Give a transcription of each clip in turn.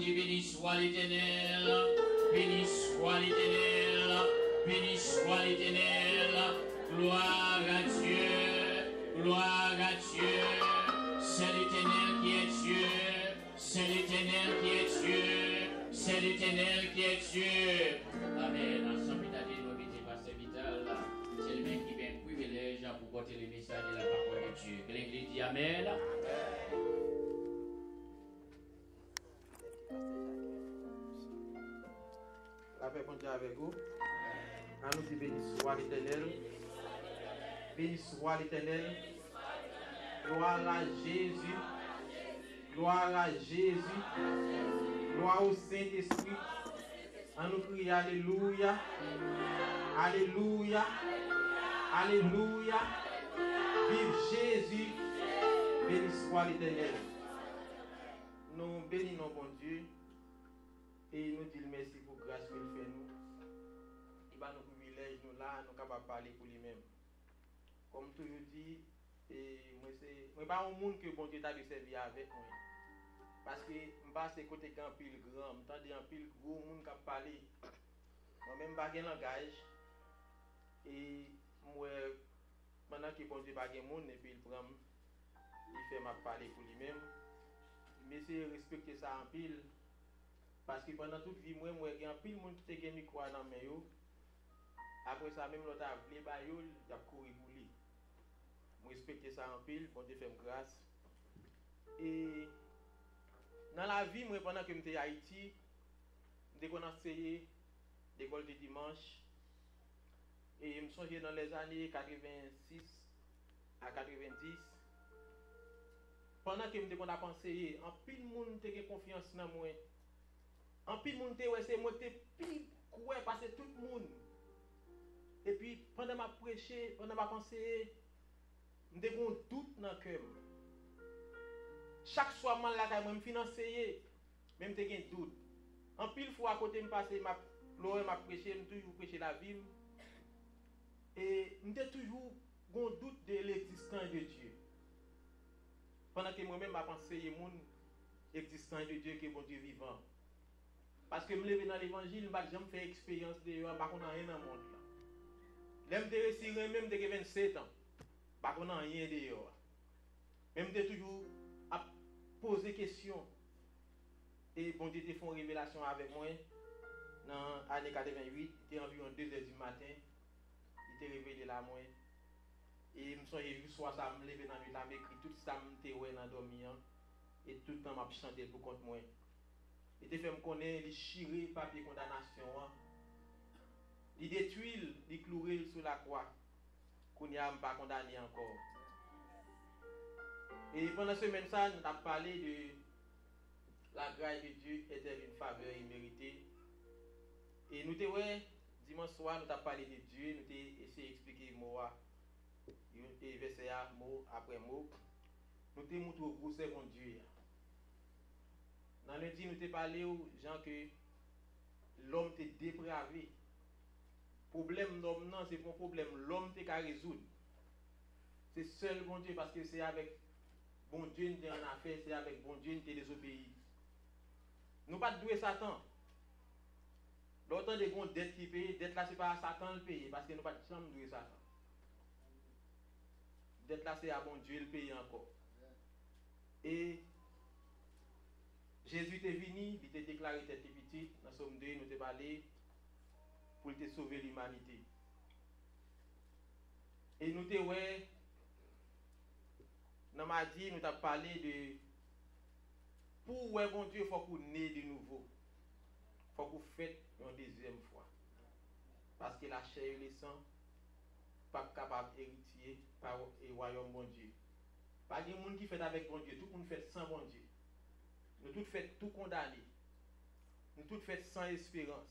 Dieu, béni soit l'Éternel, béni soit l'Éternel, béni soit l'Éternel, gloire à Dieu, gloire à Dieu, c'est l'Éternel qui est Dieu, c'est l'Éternel qui est Dieu, c'est l'Éternel qui est Dieu. Amen. Ensemble, nous mettons Pasteur Vital, c'est le mec qui vient privilège pour porter le message de la parole de Dieu. Que l'Église dit Amen. La paix bon Dieu avec vous. À nous dit béni soit l'Éternel. Béni soit l'Éternel. Gloire à Jésus. Gloire à Jésus. Gloire au Saint-Esprit. À nous crier Alléluia. Alléluia. Alléluia. Vive Jésus. Béni soit l'Éternel. Nous bénissons bon Dieu. Et nous disons merci pour la grâce qu'il fait nous. Il va nous privilèges, nous là, nous sommes capables de parler pour lui-même. Comme toujours dit, moi c'est pas un monde que bon Dieu t'a servi avec moi. Parce que je passe côté un pile grand, je entends un pile gros monde qui parle. Moi-même, je n'ai pas de langage. Et moi, pendant que bon Dieu n'a pas de monde, et puis il prend, il fait ma parler pour lui-même. Mais c'est respecter ça en pile. Parce que pendant toute vie, moi, il y a un pile de monde qui a un micro dans la main. Après ça, même l'autre a voulu, il a couru pour lui. Je respecte ça en pile, bon Dieu fait grâce. Et dans la vie, moi, pendant que j'étais à Haïti, j'ai commencé l'école de dimanche. Et je me souviens dans les années 86 à 90. Pendant que j'étais pensé, en pile de monde qui a confiance dans moi. En pile monde c'est moi qui pile quoi passer tout le monde. Et puis pendant ma prêcher, pendant ma conseiller, j'ai un doute dans le cœur. Chaque soir là moi me financer, même j'ai un doute. En pile fois à côté me passer m'a prêcher, me toujours prêcher la vie. Et j'ai toujours un doute de l'existence de Dieu. Pendant que moi-même m'a pensé monde existence de Dieu qui est bon Dieu vivant. Parce que je me lève dans l'évangile, je n'ai jamais fait expérience de rien dans le monde. Là, je suis même de 27 ans. Je n'ai rien de rien. Même de toujours à poser des questions. Et bon Dieu te fait une révélation avec moi. Dans l'année 88, il était environ 2h du matin. Il était révélé là moi. Et je me suis vu soit ça me lever dans la nuit, là, m'écrit tout ça, je me suis dans dormir. Et tout le temps, je chanté pour contre moi. Il te fait me connaître, il chiré papier condamnation. Il détruit, il cloué sur la croix. Qu'on n'y a pas condamné encore. Et pendant ce semaine, ça, nous avons parlé de la grâce de Dieu est une faveur imméritée. Et nous avons dimanche soir, nous avons parlé de Dieu, nous avons essayé d'expliquer mot et verset mot après mot. Nous avons montré au gros c'est mon Dieu. Dans le dit, nous avons parlé aux gens que l'homme est dépravé. Le problème de l'homme, c'est pas un problème. L'homme est qu'à résoudre. C'est seul bon Dieu parce que c'est avec bon Dieu nous en affaire, c'est avec bon Dieu nous désobéi. Nous pas doué Satan. L'autant des bons dettes qui payent, dette là c'est pas à Satan le payer parce que nous pas jamais doué Satan. Dette là c'est à bon Dieu le payer encore. Et Jésus est venu, il t'a déclaré tête petite, dans Somme 2, nous t'ai parlé pour te sauver l'humanité. Et nous t'ai ouais, dans ma dit, nous t'ai parlé de pour ouais bon Dieu, il faut qu'on naisse de nouveau. Il faut qu'on fasse une deuxième fois. Parce que la chair et le sang pas capable d'hériter par le royaume bon Dieu. Pas de monde qui fait avec bon Dieu, tout le monde fait sans bon Dieu. Nous tous fait tout condamné. Nous tous fait sans espérance.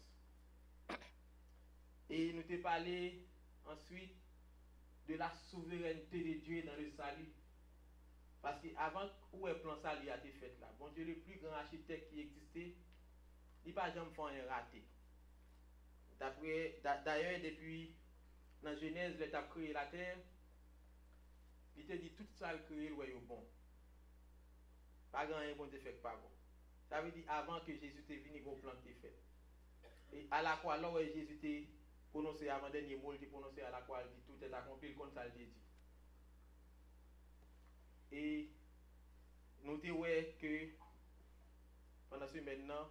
Et nous t'ai parlé ensuite de la souveraineté de Dieu dans le salut. Parce qu'avant où est plan salut a été fait là, bon Dieu le plus grand architecte qui existait, il n'a pas jamais fait un raté. D'ailleurs, depuis dans Genèse, il a créé la terre, il t'a dit tout ça, il créé le royaume bon. Pas grand bon Dieu fait pas bon. Ça veut dire avant que Jésus était venu, il y a un plan qui était fait. Et à la croix, alors Jésus était prononcé avant dernier mot, il était prononcé à la croix, il dit tout est accompli, comme ça il dit. Et notez ouais que pendant ce maintenant,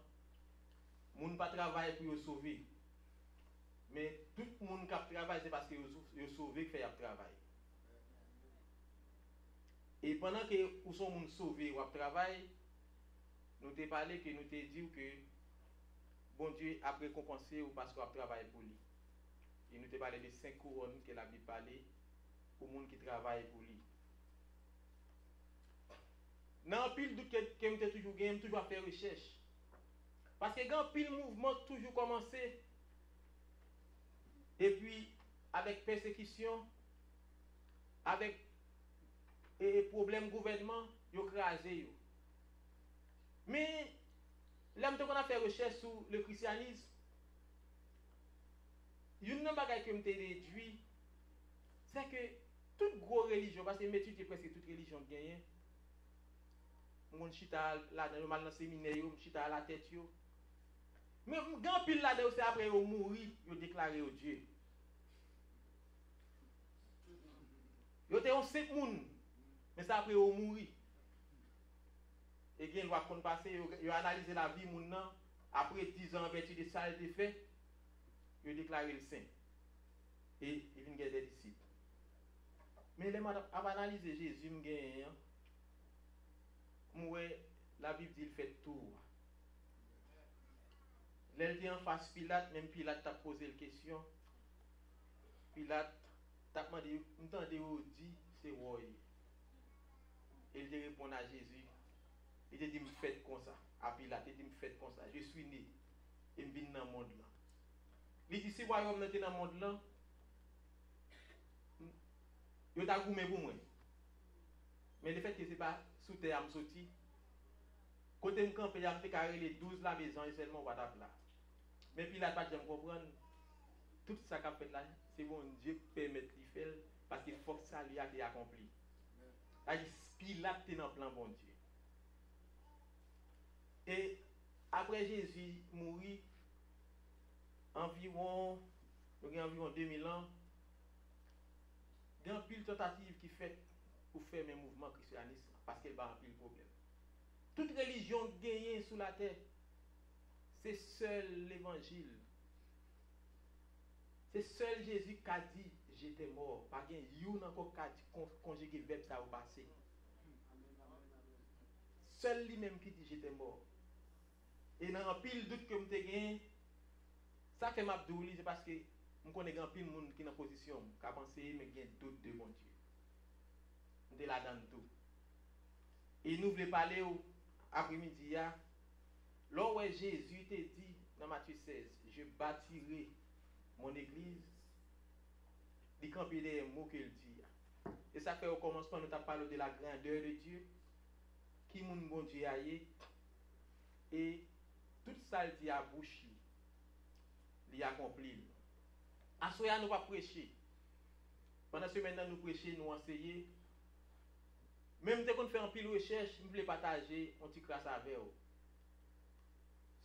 les gens ne travaillent pas pour sauver. Mais tout le monde qui travaille, c'est parce qu'ils ont sauvé qui fait le travail. Et pendant que nous sommes sauvés ou travail, nous avons parlé que nous avons dit que bon Dieu a récompensé parce qu'on travaille pour lui. Et nous avons parlé de 5 couronnes que la Bible parlait pour les gens qui travaillent pour lui. Dans le pile doute que nous avons toujours gagné, toujours faire recherche. Parce que quand pile mouvement toujours commencé, et puis avec persécution, avec problème gouvernement, ils ont crasé. Mais là, quand on a fait recherche sur le christianisme, une chose que je me déduit, c'est que toute grosse religion, parce que je m'étudie presque toute religion gagne, mon chita là dans le séminaire, mon chita à la tête. Mais quand pile là c'est après ils mourir, ils déclaré au Dieu. Ils étaient un 5 personnes, mais c'est après ils mourir. Et bien, loi qu'on passe, ils ont analysé la vie moun après 10 ans en vertu de ça été fait, ils ont déclaré le saint. Et ils viennent des disciples. Mais les avant analyser Jésus, la Bible dit il fait tout. L'elle en face Pilate, même Pilate t'a posé la question. Pilate t'a demandé, dit c'est roi. Il te répond à Jésus. Il te dit me faites comme ça. À Pilate, il dit me faites comme ça. Je suis né et je viens dans le monde là. Il dit si royaume était dans le monde là, il t'a goumé pour moi. Mais le fait que ce n'est pas sous terre à me sortir, côté me camper, il a fait carré les 12 la maison et seulement va là. Mais puis là, pas de comprendre tout ça qu'a fait là, c'est bon Dieu qui permet de faire parce qu'il faut que ça lui a été accompli. C'est-à-dire Pilate est dans le plan bon Dieu. Et après Jésus mourit, environ 2000 ans, il y a une pile tentative qui fait pour faire mes mouvements christianisme parce qu'elle va un pile problème. Toute religion gagnée sous la terre, c'est seul l'évangile. C'est seul Jésus qui a dit j'étais mort. Pas qu'il y a encore conjugué le verbe ça au passé. Seul lui-même qui dit j'étais mort. Et dans un pile doute que je gagné, ça fait ma douleur, c'est parce que je connais un pile de monde qui est en position, qui a pensé, mais qui a doute de mon Dieu. On est là-dedans tout. Et nous voulons parler après-midi, là où Jésus t'a dit dans Matthieu 16, je bâtirai mon église, il campe des mots qu'il dit. Et ça fait au commencement, nous avons parlé de la grandeur de Dieu, qui est mon bon Dieu aïe, et tout ça il dit à bouche, il accompli. À ce moment nous va prêcher. Pendant ce maintenant nous prêcher, nous enseigner. Même dès qu'on fait un pile de recherche, nous voulons partager un petit classe avec vous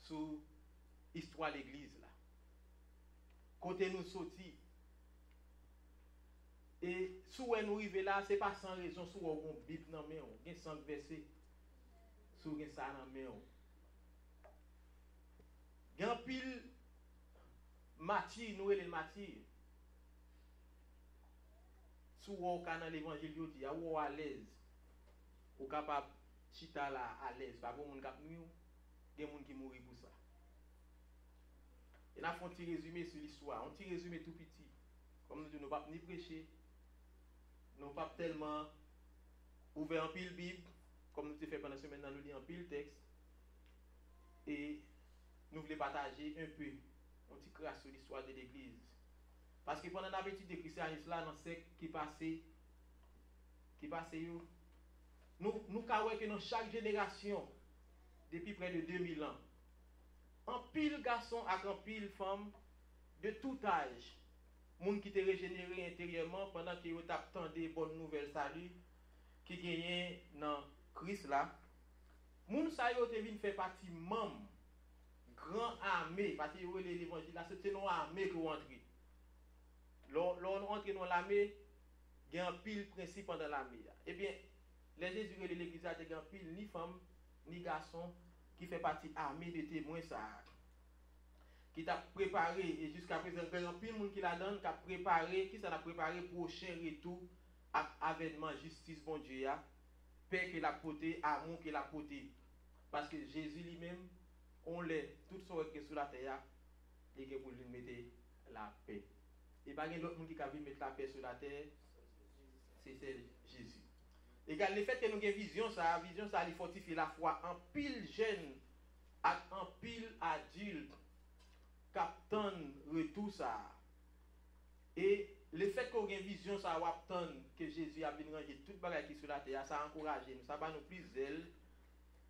sur l'histoire de l'église là. Côté nous sorti. Et si nous arrivons là, ce n'est pas sans raison, si vous avez une Bible dans la main, vous avez 5 versets, si vous avez ça dans la main. Il y a un pile matière, nous avons matière. Si vous avez dans l'évangile, vous dites, vous êtes à l'aise, vous êtes capable de chita là à l'aise, pas de monde qui mourent, il y a des gens qui mourent pour ça. Et là, on fait un petit résumé sur l'histoire, un petit résumé tout petit. Comme nous disons, nous ne pouvons pas ni prêcher, nous ne pouvons pas tellement ouvrir un pile Bible, comme nous avons fait pendant la semaine, nous lisons un pile texte. Et nous voulons partager un peu, un petit crasse sur l'histoire de l'Église. Parce que pendant l'habitude de christianisme, là, dans ce siècle qui passait, nous croyons que dans chaque génération, depuis près de 2000 ans, un pile garçon avec un pile femme de tout âge, gens qui étaient régénérés intérieurement pendant qu'ils attendaient des bonnes nouvelles salut, qui gagnaient dans Christ là, Moun sa yo te vin fait partie membre grand armée parce que l'évangile là c'est une armée qui rentre. L'on entre dans l'armée, il y a un pile principe pendant l'armée. Eh bien, les Jésus de l'église a un pile ni femme ni garçon qui fait partie armée de témoins ça qui t'a préparé et jusqu'à présent il y a un pile monde qui la donne qui a préparé qui ça a préparé prochain retour avènement justice bon Dieu ya paix que la côté amour que la côté parce que Jésus lui-même on l'est tout ce qui est sur la terre et que pour lui mettre la paix et pas d'autre monde qui a vu mettre la paix sur la terre c'est Jésus. Et le fait que nous avons vision ça il fortifie la foi en pile jeune en pile adulte captain retour ça. Et le fait qu'on ait vision ça va attendre que Jésus a bien rangé toute bagaille qui sur la terre ça encourage nous ça va nous plus zèle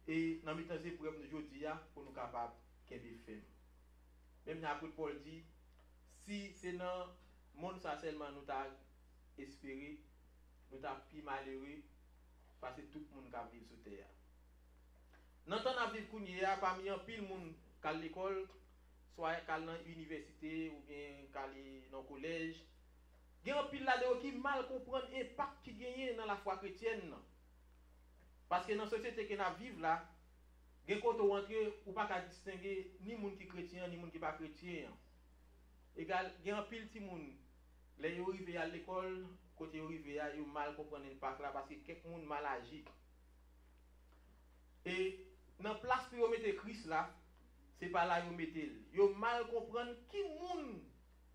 et dans mes temps épreuves nous aujourd'hui pour nous capable qu'aider faire. Même l'apôtre Paul dit si c'est dans monde ça seulement nous t'a espéré nous t'a plus malheureux parce que tout le monde qui vit sur terre. Dans temps à vivre kounya parmi un pile monde à l'école soit à l'université ou bien dans le collège, il y a un pile là-dedans qui mal comprendre l'impact qui gagne dans la foi chrétienne. Parce que dans la société que nous vivons là, il y a quand on rentre ou pas qu'à distinguer ni monde qui est chrétien ni monde qui n'est pas chrétien. Égal, il y a un pile petit monde les arrivés à l'école, côté arrivé ils mal comprendre l'impact là parce que quelqu'un monde mal agi. Et dans la place pour mettre Christ là, c'est pas là yo mettel. Yo mal comprendre qui moun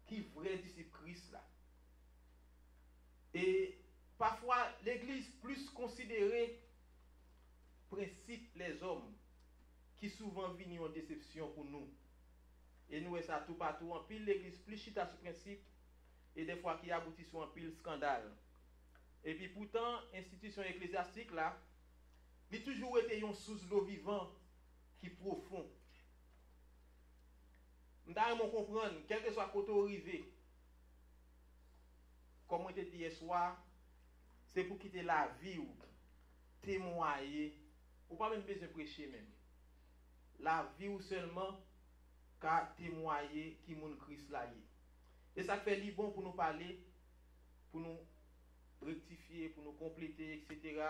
qui vrai disciple Christ là. Et parfois l'église plus considérée principe les hommes qui souvent viennent en déception pour nous. Et nous ça tout partout en pile l'église plus chita ce principe et des fois qui aboutit sur un pile scandale. Et puis pourtant institution ecclésiastique là, il a toujours été une source d'eau vivant qui profond. Nous devons comprendre, quel que soit le côté arrivé, comme on te dit hier soir, c'est pour quitter la vie ou témoigner, ou pas même besoin de prêcher même. La vie ou seulement qu'à témoigner qui mon Christ là y. Et ça fait li bon pour nous parler, pour nous rectifier, pour nous compléter, etc.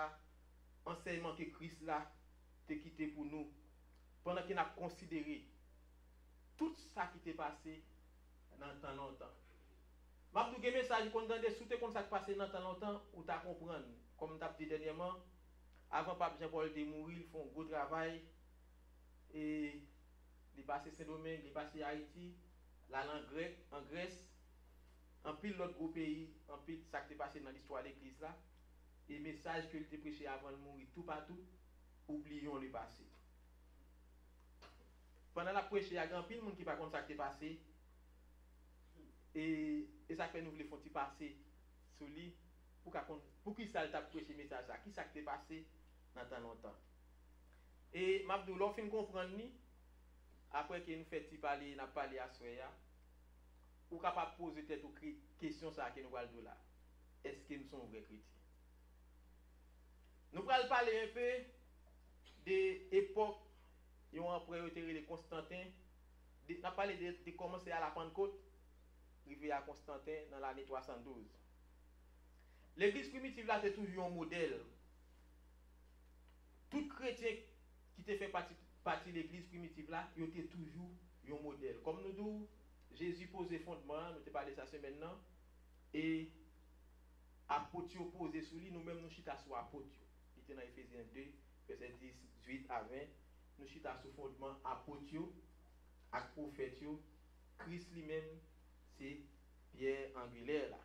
Enseignement que Christ là t'a quitté pour nous, pendant qu'il a considéré tout ça qui t'est passé dans le temps longtemps. Ma tout message qu'on donne des soutes comme ça qui passé dans le temps longtemps ou t'as comprendre comme t'as dit dernièrement avant pape Jean-Paul de mourir ils font un gros travail et il passé Saint-Domingue, il passé Haïti, là en Grèce, en pile l'autre gros pays, en pile ça qui est passé dans l'histoire de l'église là et message que il t'a prêché avant de mourir tout partout, oublions le passé. Pendant la prêche, il y a grand pile de monde qui ne sait pas ça qui est passé. Et ça fait nous voulons faire passer sur lui pour qu'il ça t'a prêché message ça. Qui ça qui est passé dans tant longtemps. Et Mabdou, l'on fin comprendre ni après que nous fait parler, n'a parlé à soya. Ou capable poser tête aux questions ça que nous va là. Est-ce que nous sommes vrais chrétiens? Nous allons parler un peu des époques. Ils ont priorité de Constantin. On a parlé de commencer à la Pentecôte, arrivé à Constantin dans l'année 312. L'église primitive là, c'est toujours un modèle. Tout chrétien qui te fait partie de l'église primitive là, il était toujours un modèle. Comme nous disons, Jésus posait fondement, nous avons parlé de ça maintenant, et apôtre posé sur lui, nous-mêmes nous chita sur apôtre. Il était dans Ephésiens 2, verset 18 à 20. Nous chita sous fondement apôtre ak prophète Christ lui-même c'est pierre angulaire là.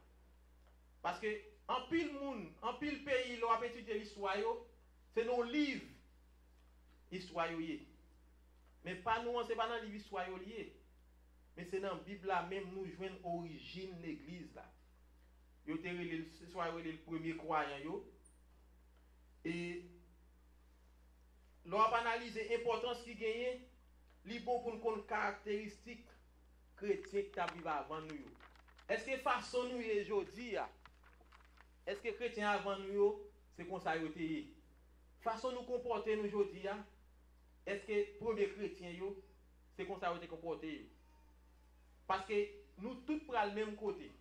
Parce que en pile monde, en pile pays l'on a étudié l'histoire c'est nos livres histoire mais pas nous c'est pas dans livre histoire lié mais c'est dans Bible là même nous joindre origine l'église là. Yo te le premier croyant yo et l'on a analysé l'importance qui gagne, li bon pour nous connaître caractéristiques chrétiennes qui vivent avant nous. Est-ce que façon nous aujourd'hui, est-ce que chrétiens avant nous, c'est comme ça yoté? Façon nous comporter nous aujourd'hui, est-ce que premier chrétien yo, c'est comme ça vous comporté? Parce que nous tous prenons le même côté.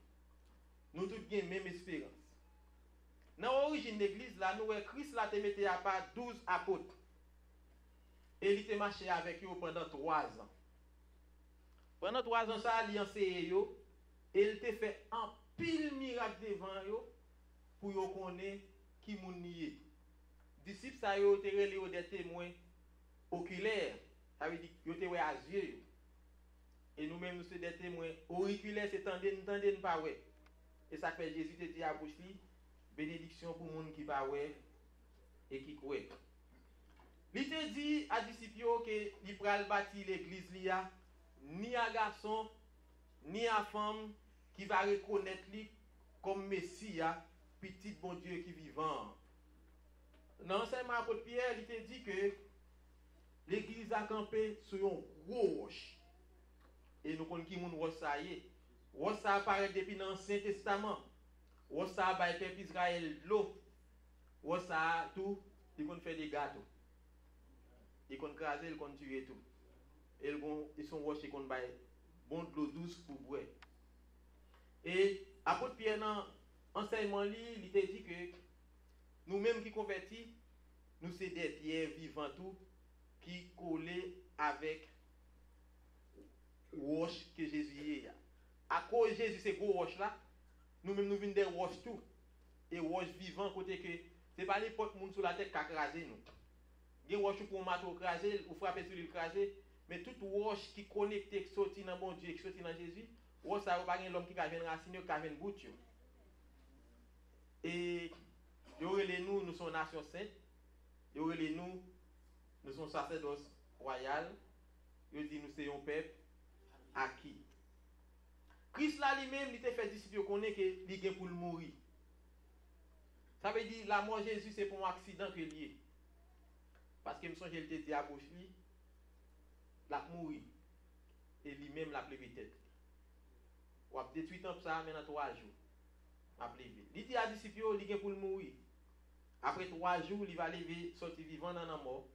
Nous tous avons la même espérance. Dans l'origine de l'église, là, nous, Christ là, te mettait à part 12 apôtres. Et il était marché avec eux pendant 3 ans. Pendant 3 ans, ça, il a enseigné eux. Et il te fait un pile miracle devant eux pour qu'ils connaissent qui moun nié. Disciples, ça, ils ont des témoins oculaires. Ça veut dire qu'ils ont été à yeux. Et nous-mêmes, nous sommes des témoins auriculaires, c'est tendez pas ouais. Et ça fait Jésus te dit à bouche li, bénédiction pour les gens qui pas ouais et qui croient. Il te dit à disciples que il pral bâtir l'église lia, ni à garçon, ni à femme qui va reconnaître lui comme Messie, petit bon Dieu qui vivant. Dans l'enseignement apôtre Pierre, il te dit que l'église a campé sur une gros roche. Et nous connaissons qui moun roche ça y est. Roche ça apparaît depuis dans l'Ancien Testament. Roche ça ba peuple Israël de l'eau. Roche ça tout, il qu'on fait des gâteaux. Il qu'on craser, il qu'on tuer tout. Et ils sont roches qu'on ba bon de l'eau douce pour boire. Et apôtre Pierre dans enseignement il te dit que nous-mêmes qui convertis, nous c'est des pierres vivantes tout qui collent avec roche que Jésus est. À cause de Jésus, c'est gros roche là, nous-mêmes nous venons des roches tout. Et roche vivant côté que c'est pas n'importe monde sur la tête qui a crasé nous. Des roches pour mato craser ou frapper sur le craser, mais toute roche qui connecte qui sorti dans bon Dieu, qui sorti dans Jésus, roche ça pas l'homme qui va venir raciner, qui va venir bout. Et nous sommes nation sainte. Nous sommes sacerdoce royal. Il dit nous sommes un peuple acquis. Christ là lui-même, il t'a fait disciple connaît que il est pour mourir. Ça veut dire la mort de Jésus c'est pour un accident que lié. Parce que me songe il te dit à bouche lui, la mourir et lui-même la lever tête. Ou a détruit tant ça maintenant 3 jours. A lever. Il dit à disciple il est pour mourir. Après 3 jours, il va lever sortir vivant dans la mort.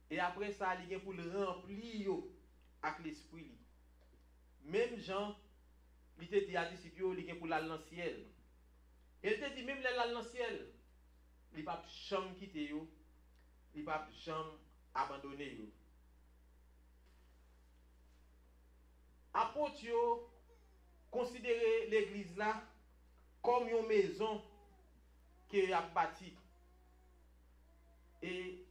Et après ça, il est pour le remplir avec l'esprit. Même Jean, il te dit à disciple, il est pour l'aller dans le ciel. Et il te dit, même l'aller dans le ciel, il ne va pas jamais quitter, il ne va pas jamais abandonner. Apôtre, considérer l'église là comme une maison qui a bâti. Et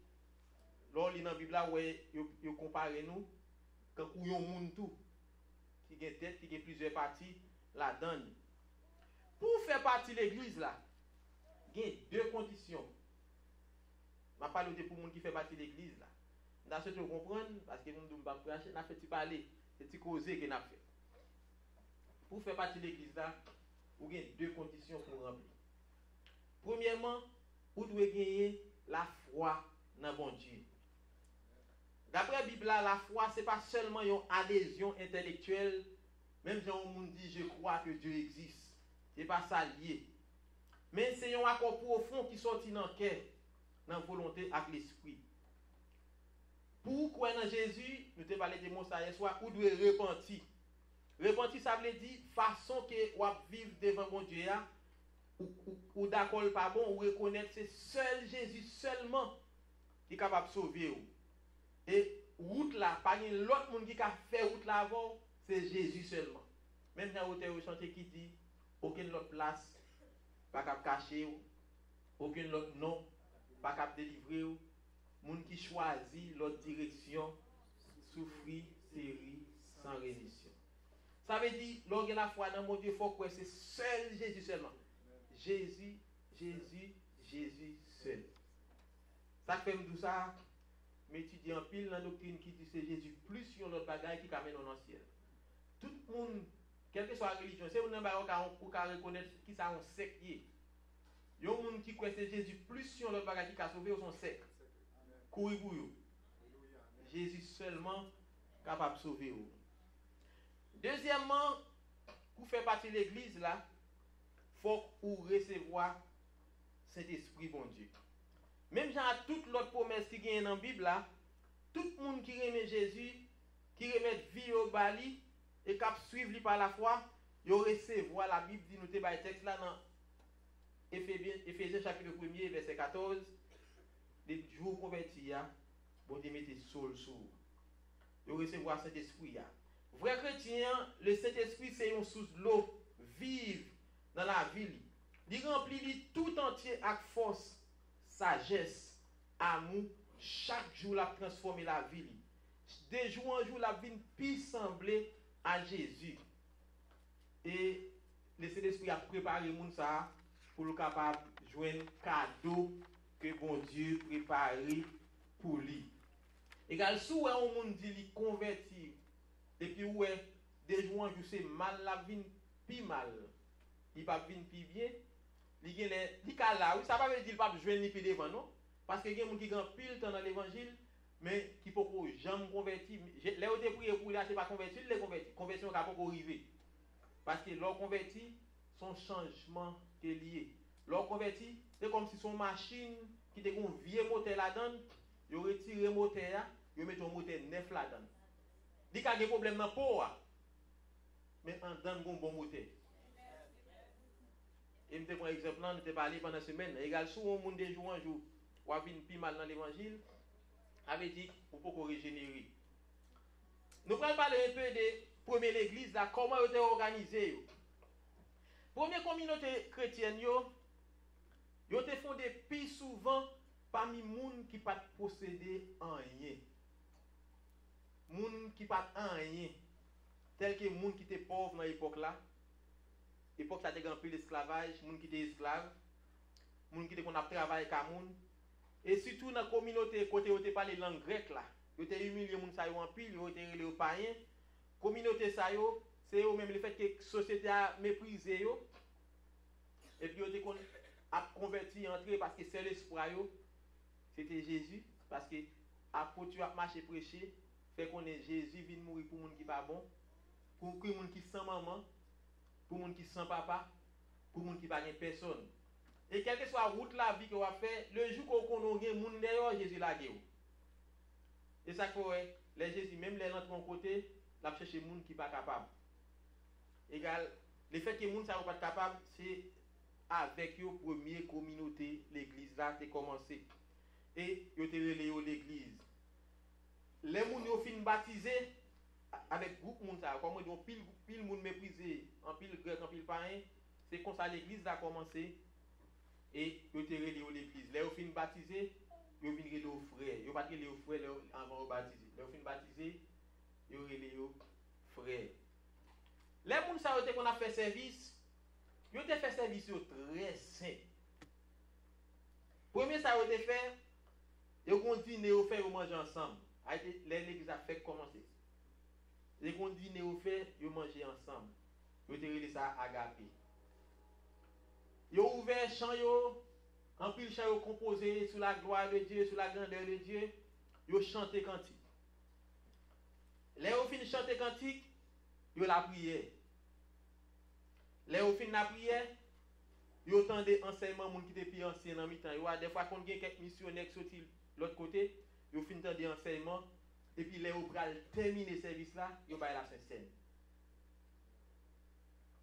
lors dans la Bible là ouais yo compare nous quand ou yon monde tout qui a tête qui a plusieurs parties là-dedans. Pour faire partie de l'église là, il y a 2 conditions. Je parle de pour monde qui fait partie de l'église là. Dans ce que vous comprenez parce que nous pas prêcher, n'a fait parler, c'est causer que n'a fait. Pour faire partie de l'église là, il y a 2 conditions pour remplir. Premièrement, vous devez gagner la foi dans bon Dieu. D'après la Bible, la foi, ce n'est pas seulement une adhésion intellectuelle. Même si on dit je crois que Dieu existe. Ce n'est pas ça lié. Mais c'est un accord profond qui sortit dans le cœur, dans la volonté avec l'esprit. Pour croire dans Jésus, nous te parlé de mon ça hier soir, vous devez repentir. Repentir, ça veut dire façon que vous vivre devant mon Dieu. Ou d'accord pas bon, ou reconnaître c'est seul Jésus seulement qui est capable de sauver. Et route là, pas l'autre monde qui a fait route là avant, c'est Jésus seulement. Même dans l'auteur chanté qui dit, aucune autre place, pas capable de cacher, aucun autre nom, pas capable de délivrer. Monde qui choisit l'autre direction, souffrir, série, sans rémission. Ça veut dire, lorsque la foi dans mon Dieu, il faut que c'est seul Jésus seulement. Jésus, Jésus, Jésus seul. Ça fait tout ça, mais étudier en pile dans la doctrine qui dit c'est Jésus plus sur l'autre bagaille qui amène dans le ciel. Tout le monde, quelle que soit la religion, c'est un bagaille pour reconnaître qui ça un secte. Il y a un monde qui croit que c'est Jésus plus sur l'autre bagaille qui a sauvé son secte. Courir pour eux. Jésus seulement capable de sauver eux. Deuxièmement, pour faire partie de l'église là, faut ou recevoir Saint-Esprit bon Dieu. Même dans toute l'autre promesse qui est dans la Bible là, tout le monde qui remet Jésus, qui remet vie au bali, et qui suivre lui par la foi, il recevoir la Bible dit nous te bail texte là dans Éphésiens chapitre 1er verset 14, les jours convertis bon Dieu mettez sol sur. Il recevoir Saint-Esprit. Vrai chrétien, le Saint-Esprit c'est une source de l'eau vive dans la ville. Il remplit tout entier avec force, sagesse, amour, chaque jour la transformer la ville. De jour en jour la vie puis sembler à Jésus. Et le Saint-Esprit a préparé moun ça pour le capable de joindre cadeau que bon Dieu préparé pour lui. Égal si on monde dit li converti et puis ouais des jours en jour c'est mal la vie puis mal. Il pas vinn puis bien. Li gen les là, ça pas veut dire pas joindre ni puis devant non parce que il y a des gens qui grand pile temps dans l'évangile mais qui peut jamais convertir. Les autres prier pour là c'est pas convertir, les convertir. Conversion pas arriver. Parce que leur converti, son changement est lié. Leur converti, c'est comme si son machine qui était un vieux moteur là-dedans, il retire le moteur, il met un moteur neuf là-dedans. Il y a des problèmes dans le pot, mais en dedans, il y a un bon moteur. Et je prends un exemple, je parlé pendant la semaine. Égal, si on monde de jour en jour, ou a vu plus mal dans l'évangile, avait dit pour pouvoir régénérer. Nous allons parler un peu de première église, là, comment elle était organisée. Première communauté chrétienne, ils étaient fondés plus souvent parmi les gens qui ne possédaient rien. Les gens qui n'ont rien. Tel que les gens qui étaient pauvres dans l'époque là. L'époque ça a été un peu l'esclavage, les gens qui étaient esclaves, les gens qui étaient travaillé comme les gens. Et surtout dans la communauté, côté où ils parlaient langue grecque là. Ils étaient humiliés, les gens en pile, ils étaient les païens. Communauté ça yo, c'est eux même le fait que la société a méprisé yo. Et puis ils ont converti entrer parce que c'est l'espoir yo, c'était Jésus parce que après tu as marché prêcher, fait qu'on est Jésus vient mourir pour monde qui pas bon, pour monde qui sans maman, pour monde qui sans papa, pour monde qui pas personne. Et quelle que soit la route la vie qu'on va faire, le jour qu'on connaît monde d'ailleurs Jésus la gué. Et ça fait les Jésus même les rentrent de mon côté la chercher moun qui pas capable. Égal, le fait que moun ça pas capable, c'est avec yo première communauté l'église là c'est commencé. Et yo te relé l'église. Les moun yo fin baptisé avec groupe moun ça, comme on pile moun méprisé, en pile grec, en pile païen, c'est comme ça l'église a commencé et yo te relé l'église. Les yo fin baptisé, yo vinn relé aux frères. Yo pas relé aux frères avant de baptiser. Les yo fin baptisé yo relé yo frère. Les gens ça qu'on a fait service, yo te fait service très simple. Premier ça yo te fait, yo kon dîner au fait yo manger ensemble. L'église a fait commencer. Les kon dîner au fait yo manger ensemble. Yo te relé ça agapé. Yo ouvert chant yo, en pile chant yo composé sur la gloire de Dieu, sur la grandeur de Dieu, yo chanter cantique. Les au fin chanter cantique, yo la prière. Les au fin la prière, yo tendez enseignement moun qui te plus ancien dans mi-temps. Yo des fois qu'on gen quelques missionnaires qui sorti l'autre côté, yo fin tendez enseignement et puis les au pral terminer service là, yo bay la Sainte-Seine.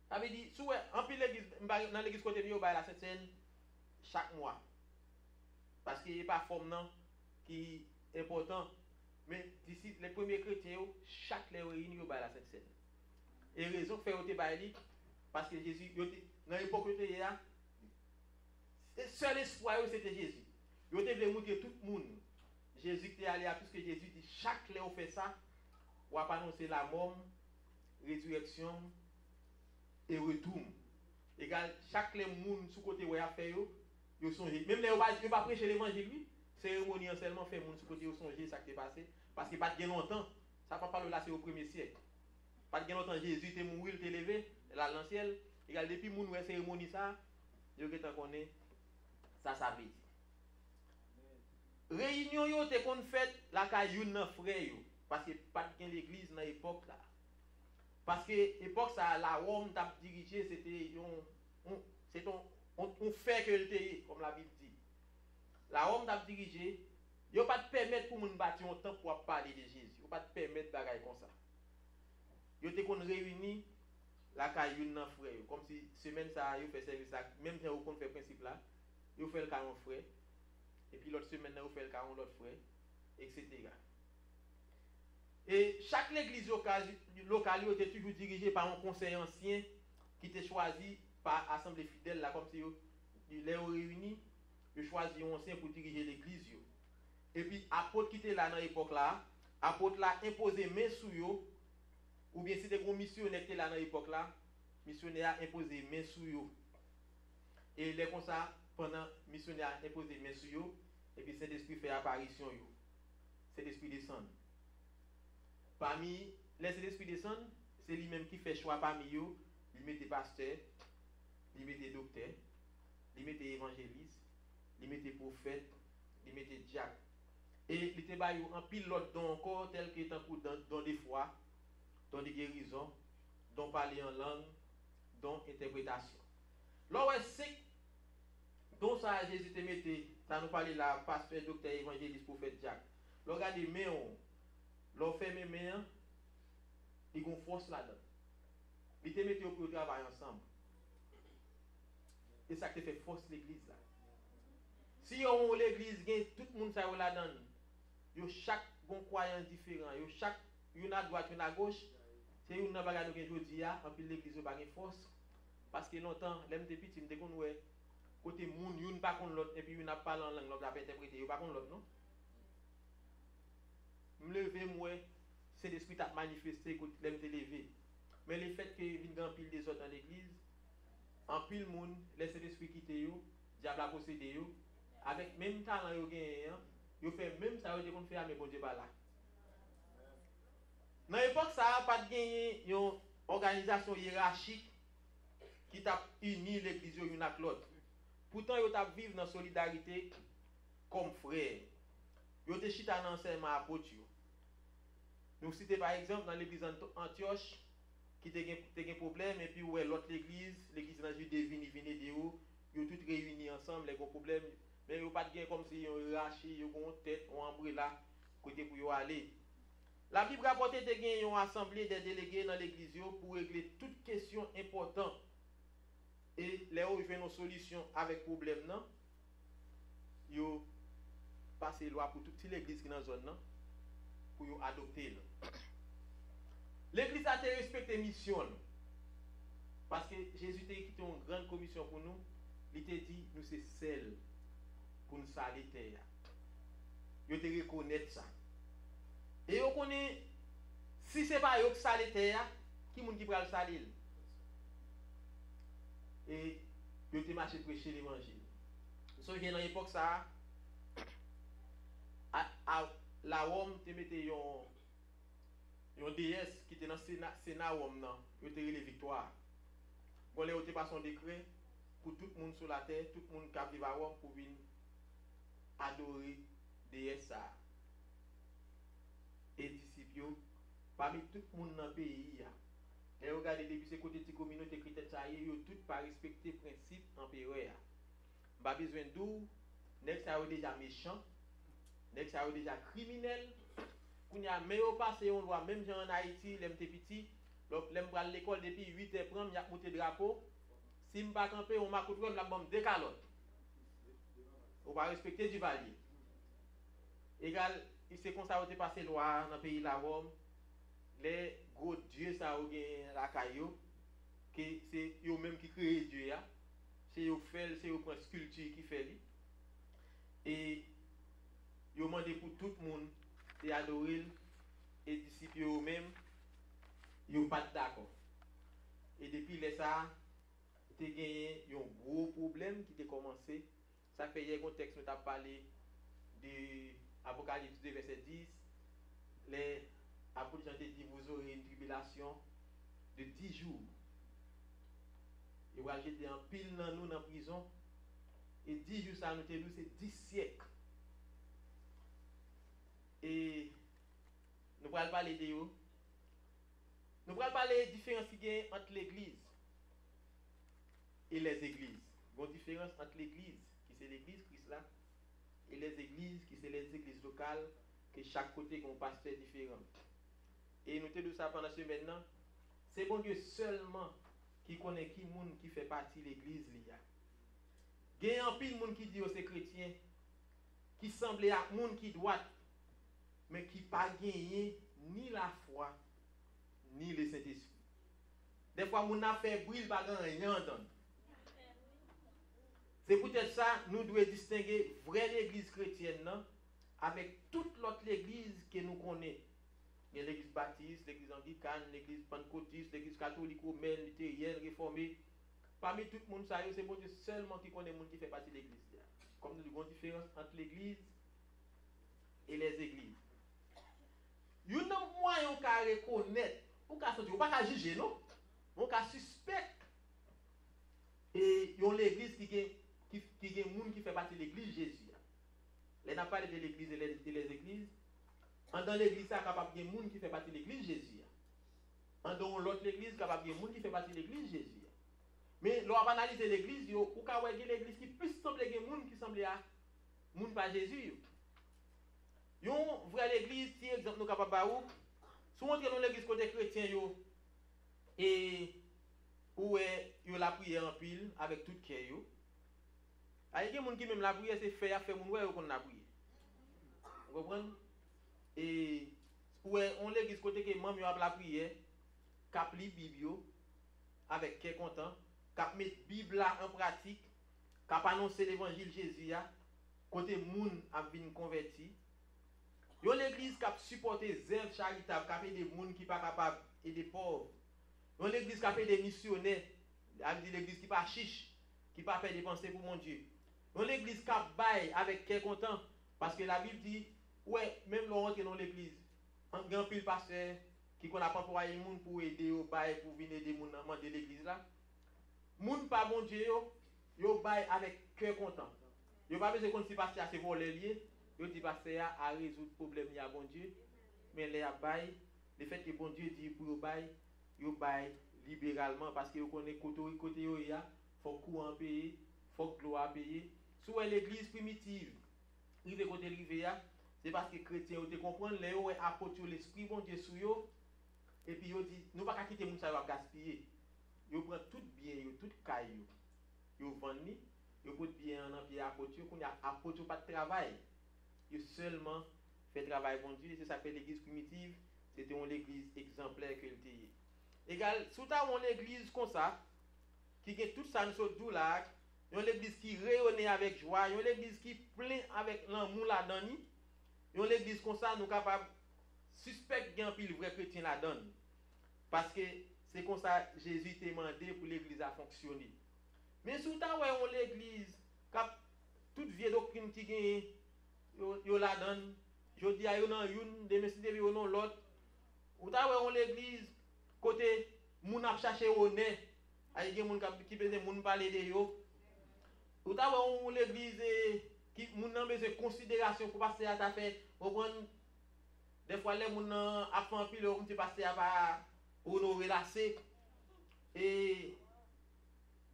Ça veut dire sous en pile l'église dans l'église côté yo bay la Sainte-Seine chaque mois. Parce qu'il n'est pas forme non qui est important. Mais d'ici les premiers chrétiens, chaque les réunion au la Sainte-Seine. Et raison que fait au baili parce que Jésus dans l'époque où était là, le seul espoir c'était Jésus. Il était voulu montrer tout le monde. Jésus était allé à puisque Jésus dit chaque les fait ça, on va annoncer la mort, résurrection et retour. Égal chaque les monde sous côté où il a fait yo songé. Même les pas prêcher l'évangile lui. Cérémonie seulement fait moun sous côté au songer ça qui est passé parce que pas de longtemps ça pas parler là c'est au 1er siècle pas de longtemps Jésus était mort il était levé là dans ciel égal depuis moun ouais cérémonie ça yo que tant connaît ça veut réunion yo te kon fait la caillou nan frère yo parce que pas de l'église dans époque là parce que époque ça la Rome t'a dirigé c'était on fait que le comme la Bible dit. La Rome t'a dirigé Yo pas te permettre pour moun bâtir un temps pour parler de Jésus. Yo pas te permettre bagaille comme ça. Yo te kon réuni la caillou nan frère comme si semaine ça yo fait service là même si on fait principe là, yo fait le caillou frère et puis l'autre semaine yo fait le caillou l'autre frère etc. Et chaque église locale était toujours dirigée par un conseil ancien qui était choisi par assemblée fidèle là comme si les réunis, ils choisissent un ancien pour diriger l'église. Et puis apôtre qui était là dans l'époque là, apôtre là imposé main sur eux, ou bien si des gros missionnaires qui étaient là dans l'époque là, missionnaire imposé main sur eux. Et les comme ça pendant missionnaire imposé main sur eux, et puis Saint-Esprit fait apparition yo. Saint-Esprit descend. Parmi les Saint-Esprit descend, c'est lui-même qui fait choix parmi eux, il met des pasteurs, il met des docteurs, il met des évangélistes, il met des prophètes, il met des diacres. Et il était en pile l'autre dons encore, tel que dans des foi, dans des guérisons, dans parler en langue, dans interprétation. Là, c'est dont ça Jésus te mettait, ça nous parlait là, pasteur, docteur, évangéliste, prophète, diacre. Là, regardez, mais on fait mes mains, ils ont force là-dedans. Ils te mettent pour travailler ensemble. Et ça te fait force l'église là. Si on l'église, tout le monde ça là-dedans. Yo chaque bon croyant différent, yo chaque une à droite, une à gauche. C'est une n'a pas gagné aujourd'hui en puis l'église pas gagne force parce que longtemps l'aime depuis petit me qu'on ouais côté moun une pas contre l'autre et puis une a parlé en langue l'autre a interpréter yo pas contre l'autre non. Me lever moi c'est l'esprit t'a manifesté quand l'aime te lever. Mais le fait que vinn grand pile des autres dans l'église en pile moun laisse l'esprit quitter yo, diable a possédé yo avec même talent yo gagné yo fait même ça yo qu'on fait mais bon Dieu pas là. Dans l'époque ça a pas gagné une organisation hiérarchique qui t'a uni l'église une avec l'autre. Pourtant yo t'a vivre dans solidarité comme frère. Yo te chita dans enseignement apôtre yo. Nous citer par exemple dans l'église Antioche qui te gen problème et puis ouais l'autre l'église dans Judée vini de yo tout réunis ensemble les gros problèmes mais yo pas gagné comme si yo hiérarchie yo gon tête on umbrella côté pour yo aller. La Bible rapporte que il y a une assemblée des délégués dans l'église pour régler toutes questions importantes. Et là où ils font une solution avec problème non, ils passent loi pour toute l'église qui est dans la zone pour adopter. L'église a respecté mission parce que Jésus a quitté une grande commission pour nous. Il t'a dit nous c'est celle pour nous salir terre. Ils te reconnaître ça. Et on connaît, si ce n'est pas eux qui salent terre, qui est-ce qui va le salir? Et ils ont marché prêcher l'évangile. So, dans l'époque, ça, la Rome te mettait une déesse qui était dans le Sénat Rome, ils ont les victoires. Quand ils ont passé un décret pour tout le monde sur la terre, tout le monde qui vit à Rome pour venir adorer déesse ça. Et disciples parmi tout le monde dans le pays. Et regardez depuis ces côtés de la communauté chrétienne, ça y est, tout pas respecté le principe empereur. Pas besoin d'où, next ça déjà méchant, next ça déjà criminel. Quand y a meilleur passé on voit même gens en Haïti, les petit, l'aime à l'école depuis 8h prendre, il y a monté drapeau. Si me pas camper, on m'a coupé la bombe décalote. On va respecter du valier. Égal c'est comme ça où passé loi dans le pays de la Rome les gros dieux ça ou la caillou que c'est eux même qui créent Dieu là c'est eux fait c'est eux prend sculpture qui fait lui et ils demandé pour tout le monde de adorer et disciples eux même ils pas d'accord et depuis les ça tu gagné un gros problème qui a commencé ça fait hier contexte nous t'a parlé de Apocalypse 2 verset 10 les apôtres ont dit vous aurez une tribulation de 10 jours et vous allez jeter en pile dans nous dans la prison et 10 jours ça nous c'est 10 siècles et nous allons parler de eux nous allons parler de la différence qu'il y a entre l'église et les églises. Il y a une différence entre l'église qui c'est l'église Christ là et les églises qui sont les églises locales, que chaque côté a un pasteur différent. Et nous te dit ça pendant ce maintenant, c'est bon Dieu seulement qui connaît qui monde qui fait partie de l'église liya. Il y a un pile monde qui dit c'est chrétien, qui semble à monde qui doit, mais qui pas gagné ni la foi ni le Saint-Esprit. Des fois mon a fait brûler pas rien entendre. C'est peut-être ça nous devons distinguer vraie l'église chrétienne non, avec toute l'autre église que nous connaissons. Il y a l'église baptiste, l'église anglicane, l'église pentecôtiste, l'église catholique, romaine, luthérienne, réformée. Parmi tout le monde, c'est bon Dieu seulement qui connaît le monde qui fait partie de l'église. Comme nous avons une différence entre l'église et les églises. Il y a un moyen de reconnaître, on ne pas juger, non? On peut suspect. Et il y a l'église qui est un monde qui fait partie de l'église Jésus. On n'a pas parlé de l'église et les églises. Dans l'église, il y a capable de monde qui fait partie de l'église Jésus. Dans l'autre église, il y a capable de monde qui fait partie de l'église Jésus. Mais lorsqu'on analyse l'église, il y a l'église qui plus semble à monde qui semble à monde pas Jésus. Il y a une vraie église, si exemple nous capable de si on entre dans l'église côté chrétien et où il la prière en pile avec tout cœur yo. Il y a des gens qui même la prière c'est faire mon ouais qu'on la prière. Vous comprenez? Et on l'église côté que même yo a la prière, cap li Bible avec cœur content, cap mettre Bible là en pratique, cap annoncer l'évangile Jésus côté moun a vinn converti. Yo l'église qui a supporté zèle charitable, qui a fait des gens qui pas capable et des pauvres. Yo l'église qui a fait des missionnaires, l'église qui pas chiche, qui pas fait dépenser pour mon Dieu. Yo l'église qui a bail avec cœur content parce que la Bible dit ouais, même l'on rentre dans l'église, un grand pile pasteur qui qu'on a pas pour aider moun pour aider au bail pour venir aider moun dans l'église là. Moun pas bon Dieu yo bail avec cœur content. Yo pas besoin qu'on si pasteur c'est voler lié. Yo dit pasteur à résoudre problème ya bon Dieu mais les bail le fait que bon Dieu dit pour yo bail libéralement parce que yo connaît côté yo ya faut courant payer faut gloire payer sous l'église primitive rive côté rive ya c'est parce que chrétien yo te comprendre les yo apporter l'esprit bon Dieu sur yo et puis yo dit nous pas quitter moun ça va gaspiller yo prend tout bien yo tout caille yo vend ni yo put bien en pied apporter qu'on a apporter pas de travail. Yo seulement fait travail bon Dieu, c'est ça que l'église primitive, c'était une église exemplaire que était. Égal, sous ta une église comme ça, qui a tout ça nous dou là, une église qui rayonne avec joie, une église qui plein avec l'amour là-dedans, une église comme ça nous capable suspect gain pile vrai chrétien là-dedans. Parce que c'est comme ça Jésus t'a demandé pour l'église à fonctionner. Mais sous ta une l'église cap toute vieille doctrine qui gagne yo la donne je dis à yo nan une de messieurs de yo non l'autre ou ta on l'église côté moun a chercher honneur ay gen moun qui besoin moun parler de yo ou ta on l'église qui moun nan besoin considération pour passer à ta fait comprendre des fois les moun a fait un pile on te passer à pas honorer la c'est et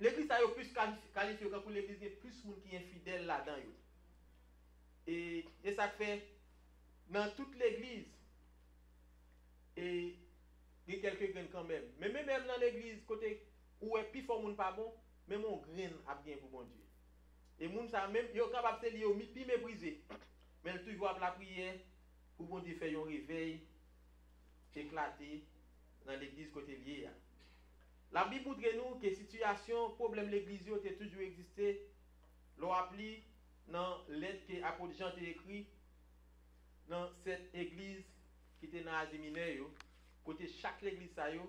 l'église a yo plus qualifié pour l'église il y a plus moun qui infidèle là-dedans yo. Et ça fait dans toute l'église et il y a quelques graines quand même. Mais même dans l'église côté où est plus fort moun pas bon, même on graine a bien pour bon Dieu. Et moun ça même yo capable de yo pi mépriser. Mais toujours la prière pour bon Dieu faire un réveil éclaté dans l'église côté lié. La Bible montre nous que situation problème l'église yo a toujours existé. L'on appli dans lettre que apôtre Jean a écrit dans cette église qui était dans Asie Mineure côté chaque église ça yo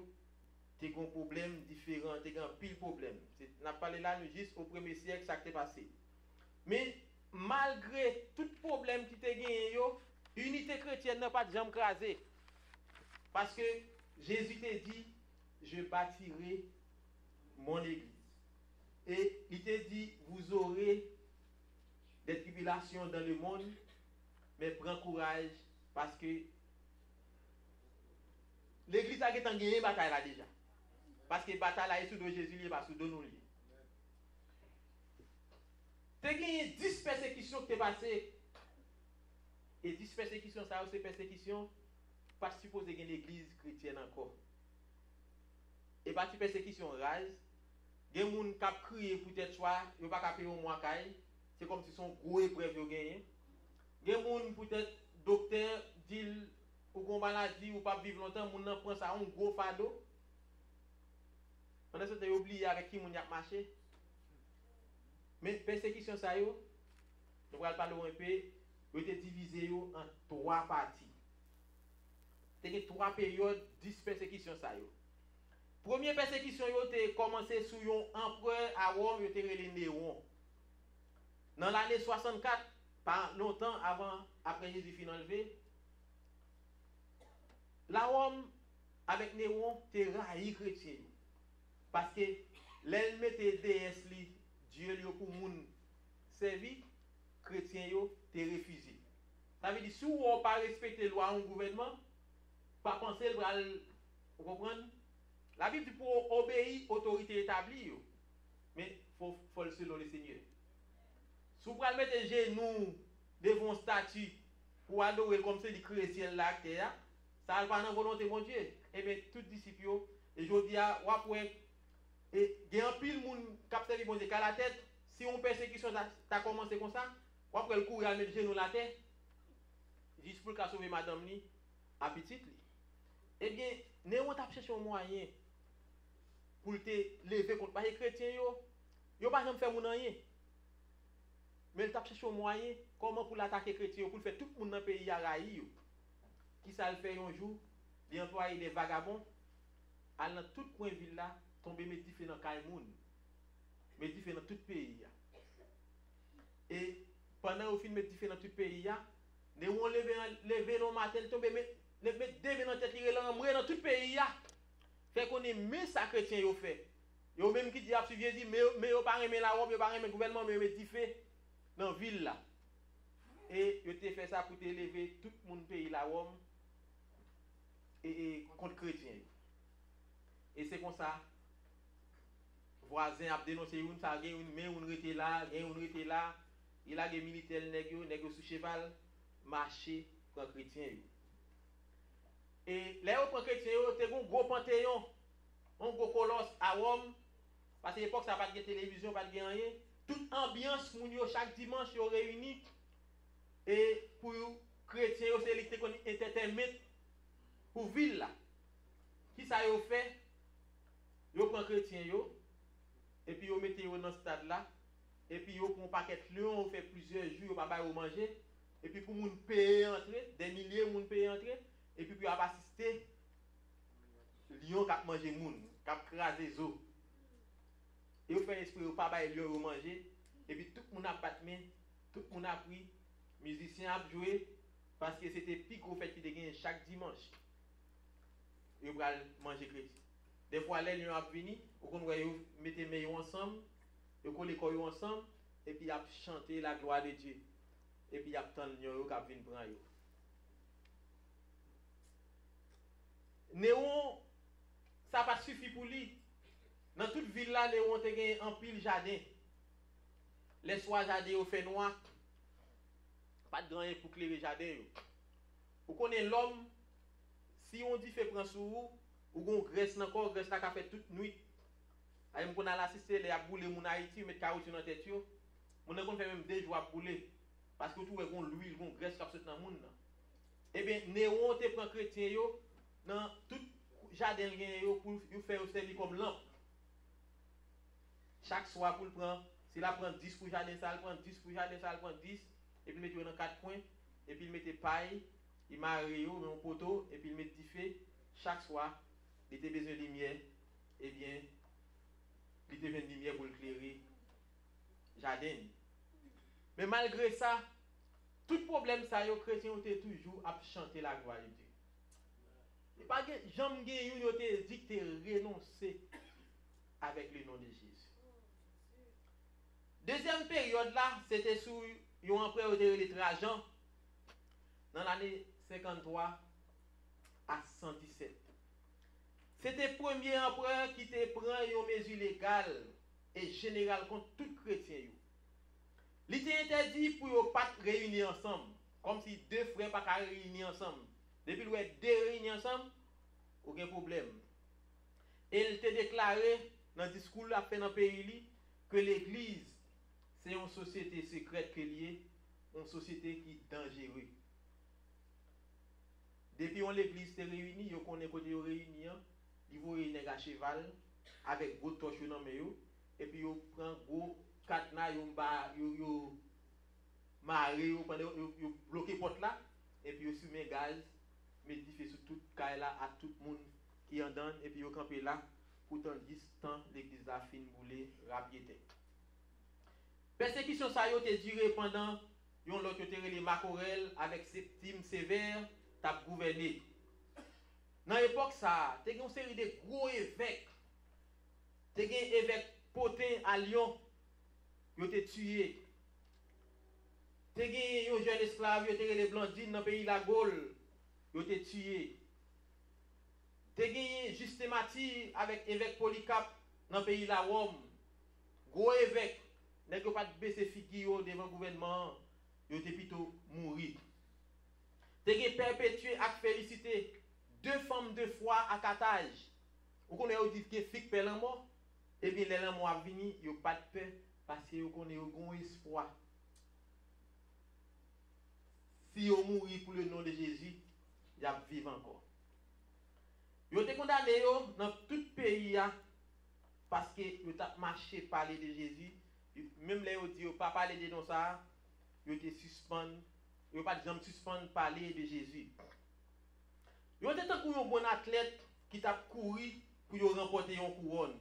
t'es un problème différent t'es un pile problème n'a parlé là nous juste au premier siècle ça qui passé mais malgré tout problème qui t'es gagné yo unité chrétienne n'a pas de jambe crasée parce que Jésus t'a dit je bâtirai mon église et il t'a dit vous aurez des tribulations dans le monde, mais prends courage parce que l'église a gagné une bataille là déjà. Parce que la bataille là est sous Jésus, il n'est pas sous nous. Tu as gagné 10 persécutions qui sont passées Et 10 persécutions, ça c'est persécution, pas supposé qu'il y ait une église chrétienne encore. Et pas de persécution rase, il y a des gens qui ont crié peut-être soit, ils n'ont pas payer au mois caille, c'est comme si son gros épreuve qu'ils ont gagné. Il y a des gens peut-être docteur dit ou qu'on maladie ou pas vivre longtemps, moun nan prend ça un gros fardeau. Pendant ce temps, ils oublié avec qui moun y a marché. Mais persécution ça yo, nous allons parler un peu, ils étaient divisés en 3 parties. Il y a 3 périodes 10 persécutions ça yo. Première persécution yo te commencé sous un empereur à Rome, yo te relé Néron. Dans l'année 64, pas longtemps avant après Jésus fin enlevé, la Rome avec Néron te raï chrétien. Parce que l'elle mettait déesse li, Dieu li pour moun servi, chrétien yo te refusé. Ça veut dire si on pas respecter loi en gouvernement, pas penser vous comprenez? La Bible dit pour obéir autorité établie yo. Mais faut le selon le Seigneur. Si vous pouvez mettre genoux devant un statut pour adorer comme c'est du chrétien là, ça va pas dans la volonté de mon Dieu. Et bien, tout disciple, et je dis à vous, et il y a un pile de monde qui a servi bon Dieu à la tête. Si on persécution a commencé comme ça, vous pouvez le courir à mettre genoux la tête, juste pour sauver madame ni, à petite li. Eh bien, Néron t'a cherché un moyen pour te lever contre les chrétiens, yo pas jamais faire mon rien. Mais il t'a cherché un moyen comment pour l'attaquer chrétien, pour faire tout le monde dans le pays à raï. Qui ça le fait un jour, il emploie des vagabonds, aller dans tout coin ville là, tomber médifé dans Kaimoun, médifé dans tout pays. Et pendant au fin médifé dans tout pays, les gens lever le matin, tomber les mettre deux dans tête, ils mourir dans tout pays. Fait qu'on est mis ça chrétien yo fait. Yo même qui dit a suivi dit mais yo pas aimer la Rome, yo pas aimer gouvernement, mais médifé dans ville là. Et yo te fait ça pour te lever tout le monde pays la Rome et contre chrétien. Et c'est comme ça voisin a dénoncé une ça gagne une main on rete là, il a des militaires nèg sous cheval marcher contre chrétien. Et les autres chrétiens te un gros panthéon, un gros colosse à Rome parce que l'époque ça pas de télévision, pas de rien. Toute ambiance moun yo chaque dimanche yo réunis et pour chrétiens c'est l'été qu'on entertainment pour ville là. Qui ça yo fait? Yo prend chrétien yo et puis yo mettez yo dans stade là et puis yo prend paquet lion, on fait plusieurs jours yo pas ba yo manger et puis pour moun payer entrer, des milliers moun payer entrer et puis pour assister lion qui manger moun, qui craser zo. Et vous faites esprit, vous pas bailler lion manger et puis tout le monde a battu main, tout le monde a pris, musicien a joué parce que c'était plus gros fait qui gagne chaque dimanche. Vous allez manger chrétien. Des fois les lions a venir, vous mettez maillot ensemble, vous collez corps ensemble et puis a chanter la gloire de Dieu. Et puis il y a tant de lions qui viennent prendre yo. Néron ça pas suffi pour lui. Dans toute ville là, Néron te gagné en pile jardin. Les soirs jardin au fait noir. Pas de grand pour clairer jardin. Vous connaissez l'homme, si on dit fait prendre sur vous, ou gon graisse encore, graisse là qui fait toute nuit. Aïe m'on a l'assister les a bouler mon Haïti, mettre caoutchouc dans tête yo. Mon a fait même 2 jours à bouler parce que tout est gon l'huile, gon graisse qui fait dans monde. Eh bien Néron te prend chrétien yo dans tout jardin yo pour faire servir comme lampe. Chaque soir pour le prendre, s'il a prend 10 pour jardin ça, il prend 10 pour jardin ça, il prend 10 et puis il met dans 4 coins et puis il met paille, il marie yo dans un poteau et puis il met du feu chaque soir, il a besoin de lumière et bien il a besoin de lumière pour éclairer jardin. Mais malgré ça, tout problème ça yo chrétien ont toujours à chanter la gloire de Dieu. Et pas que jamais gen yon te dit que renoncer avec le nom de Jésus. Deuxième période là, c'était sous un empereur de Trajan dans l'année 53 à 117. C'était le premier empereur qui te prend une mesure légale et générale contre tout chrétien. Il était interdit pour ne pas réunir ensemble. Comme si deux frères pas réunis ensemble. Depuis qu'ils sont deux réunis ensemble, aucun problème. Et il t'a déclaré dans le discours qu'il a fait dans le pays que l'église, c'est une société secrète qui est liée, une société qui est dangereuse. Depuis que l'église est réunie, on connaît côté réunis, ils vont réunir à cheval avec gros torches dans le et puis ils prennent gros cadenas, ils marrent, ils bloquent porte là, et puis ils soumettent gaz, mettent du feu sur toute caille là à tout le monde qui en donne, et puis ils campent là, pourtant 10 temps, l'église a fini bouler rapidement. Persécution ça a été duré pendant yon l'autre les Macorel avec Septime Sévère t'a gouverné. Dans l'époque ça, t'es une série de gros évêques. T'es un évêque Potin à Lyon, yo été tué. T'es un jeune esclave, yo été les Blandines dans le pays la Gaule, yo été tué. T'es un Justemati avec évêque Polycarpe dans le pays la Rome. Gros évêque, n'est pas de baisser figure devant le gouvernement. Yo te plutôt mourir. Te gen perpétué ak félicité deux femmes de foi à Carthage. Vous connaissez au dit que fik pe lan mort et bien les lan mort vini, yo pas de peur parce que vous connaissez au gon espoir. Si yo mourir pour le nom de Jésus, y a vivre encore. Yo te condamné yo dans tout pays parce que yo t'a marché parler de Jésus, même les yo dit yo pas parler de non ça. Ils étaient suspendus, ils n'ont pas de suspendre parler de Jésus. Ils étaient un bon athlète qui t'a couru pour remporter une couronne.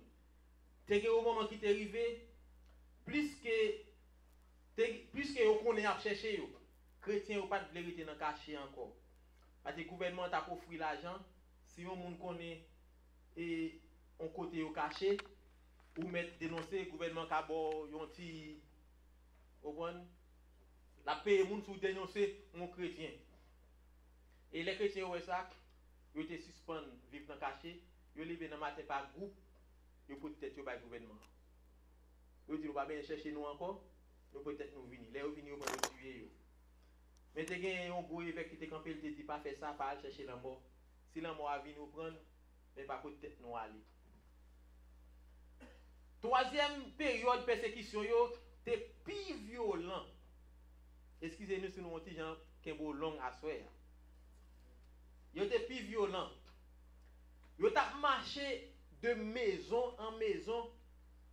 C'est que au moment qui t'est arrivé, plus que vous connaissez à chercher, les chrétiens n'ont pas de vérité dans le caché encore. Parce que le gouvernement t'a offert l'argent, si on connaît et on côté au caché, ou mettre dénoncer le gouvernement qui a un petit. La paix moun sou dénoncer mon chrétien. Et les chrétiens ont ça, ils étaient suspendus, vivent dans le cachet, ils levé dans le matin par groupe, ils peut-être par le gouvernement. Ils disent, nous ne pouvons pas chercher nous encore, nous peut-être nous venir. Les venir, nous pouvons tuer. Mais il y a un gros évêque qui était campé, il dit, pas faire ça, pas aller chercher la mort. Si la mort a venu nous prendre, mais pas peut-être nous aller. Troisième période de persécution, c'était plus violent. Excusez-nous si nous avons dit qu'il y a un long à soir. Ils étaient plus violents. Ils ont marché de maison en maison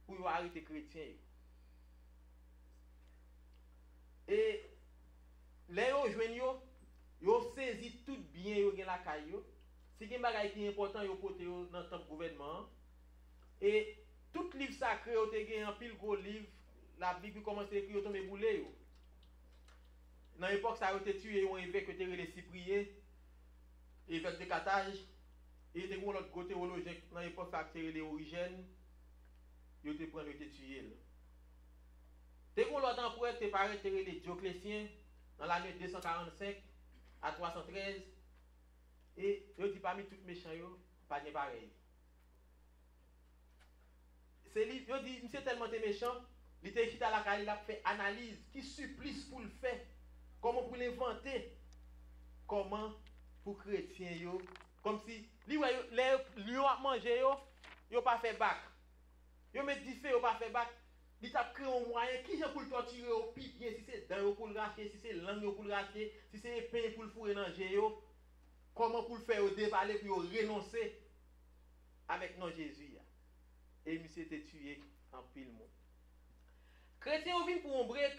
pour arrêter les chrétiens. Et les gens ils ont saisi tout bien dans la caille. Si il y a des choses qui sont importantes, ils ont porté dans le gouvernement. Et tout livre sacré, ils ont gagné un pile gros livre. La Bible commence à écrire, ils ont tombé boulé. Dans l'époque, ça a été tué un évêque qui était les Cyprien, évêque de Carthage, et il était un autre théologien dans l'époque, ça a été les Origènes, il était pris, il était tué. Il y a un autre empereur qui était les Dioclétien dans l'année 245 à 313, et il dit parmi tous les méchants, pas de pareil. Il dit, monsieur tellement méchant, il était écrit à la caille, il a fait analyse, qui supplice pour le faire. Comment pour l'inventer? Comment pour chrétiens yo? Comme si les lions a mangé yo pas fait bac. Yo met du feu yo pas fait bac. Il t'a créé un moyen qui pour le torturer au pied si c'est dents pour le racheter, si c'est langue pour le racheter, si c'est épée pour le fourrer dans yo. Comment pour le faire au dévaler pour renoncer avec non Jésus. Et monsieur était tué en pile monde. Chrétiens viennent pour un break.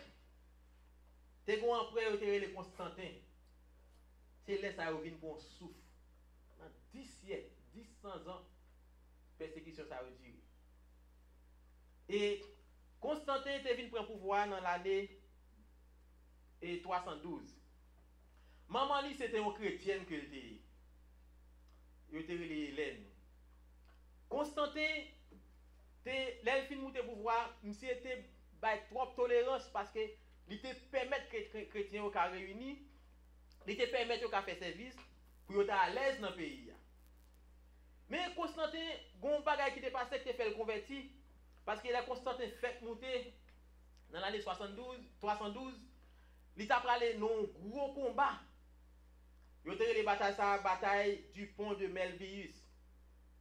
T'es un empereur qui est le Constantin. C'est là ça revient pour un souffle. Dans 10 siècles, 100 ans, persécution ça a duré. Et Constantin était venu prendre pouvoir dans l'année 312. Maman lui c'était une chrétienne que était. Il était Hélène. Constantin là il fin monter pouvoir, monsieur était trop tolérance parce que il te permettre que les chrétiens soient réunis, il te permettre de faire service pour être à l'aise dans le pays. Mais Constantin, il y a un bagage qui est passé qui te fait le convertir, parce que Constantin fait monter dans l'année 312, il t'a parlé non gros combat. Yo te les bataille du pont de Melvius.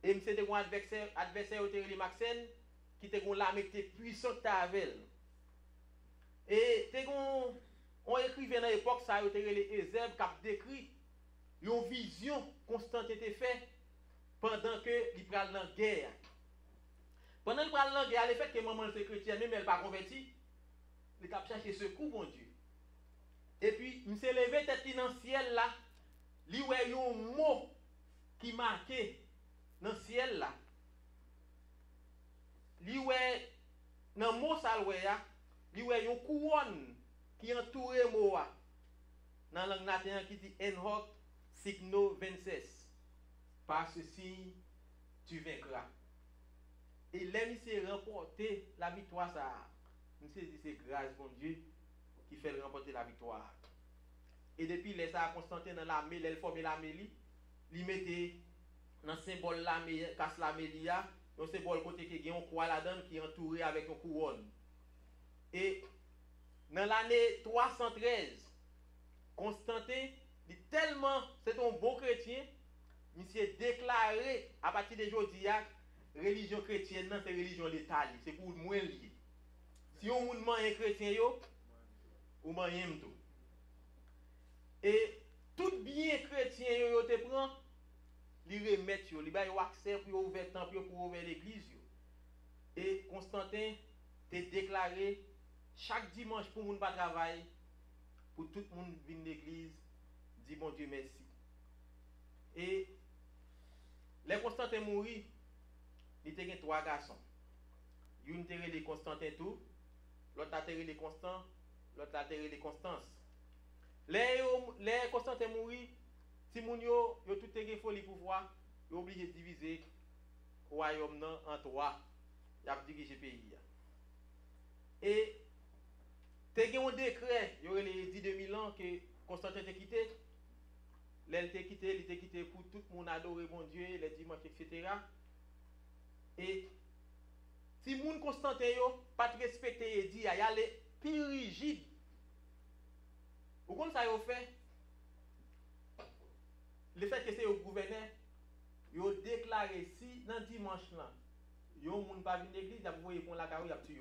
Et monsieur te un adversaire yo te les Maxen qui te gon l'armée qui était puissante avec. Et te gon on écrivait dans l'époque ça yo te les Ézèbe qui a décrit une vision constante était fait pendant que il pral dans guerre. Pendant qu'il pral dans guerre, le fait que maman c'est chrétienne même elle pas convertie, il a cherché secours bon Dieu. Et puis il s'est levé tête dans le ciel là. Li wè yon mot qui marqué dans le ciel là. Li wè dans mot ça wè ya, li wè yon couronne qui entoure mot a. Dans langue natin qui dit Enhoc signo 26. Par ceci tu vaincras. Et l'homme s'est remporté la victoire ça. Monsieur dit c'est grâce bon Dieu qui fait remporter la victoire. Et depuis les ça Constantin dans l'armée, il formé l'armée, il mettait dans le symbole l'armée, casse l'armée là, un symbole côté qui a une croix là-dedans qui est entouré avec une couronne. Et dans l'année 313, Constantin, c'est un bon chrétien, il s'est déclaré à partir de aujourd'hui, religion chrétienne, c'est religion l'État, c'est pour moins lié. Si on est chrétien, ou man tout. Et tout bien chrétien yo te prend, li remet yo, li bay yo accès pour ouvrir temple pour ouvrir l'église yo. Et Constantin te déclaré chaque dimanche pour moun pas travail, pour tout le monde venir l'église, dit bon Dieu merci. Et les Constantin mouri, il te gen 3 garçons. Yon te relé Constantin tout, l'autre a te relé Constant, l'autre a te relé Constance. Les Constantin mouri, si moun yo tout te gen folie pouvoir, yo obligé de diviser royaume nan en 3. Y a dirigé pays. Et te gen un décret, yo relé dit 2000 ans que Constantin te quitté. L'elle te quitté, il te quitté pour tout le monde adorer bon Dieu, les dimanches, etc. Et si moun Constantin yo pas respecté et dit y a les plus rigide. Vous comprenez ça yo fait? Le fait que c'est au gouverneur, yo déclaré si dans dimanche là, yo moun pas venir l'église, y a voyer pour la carou y a tué.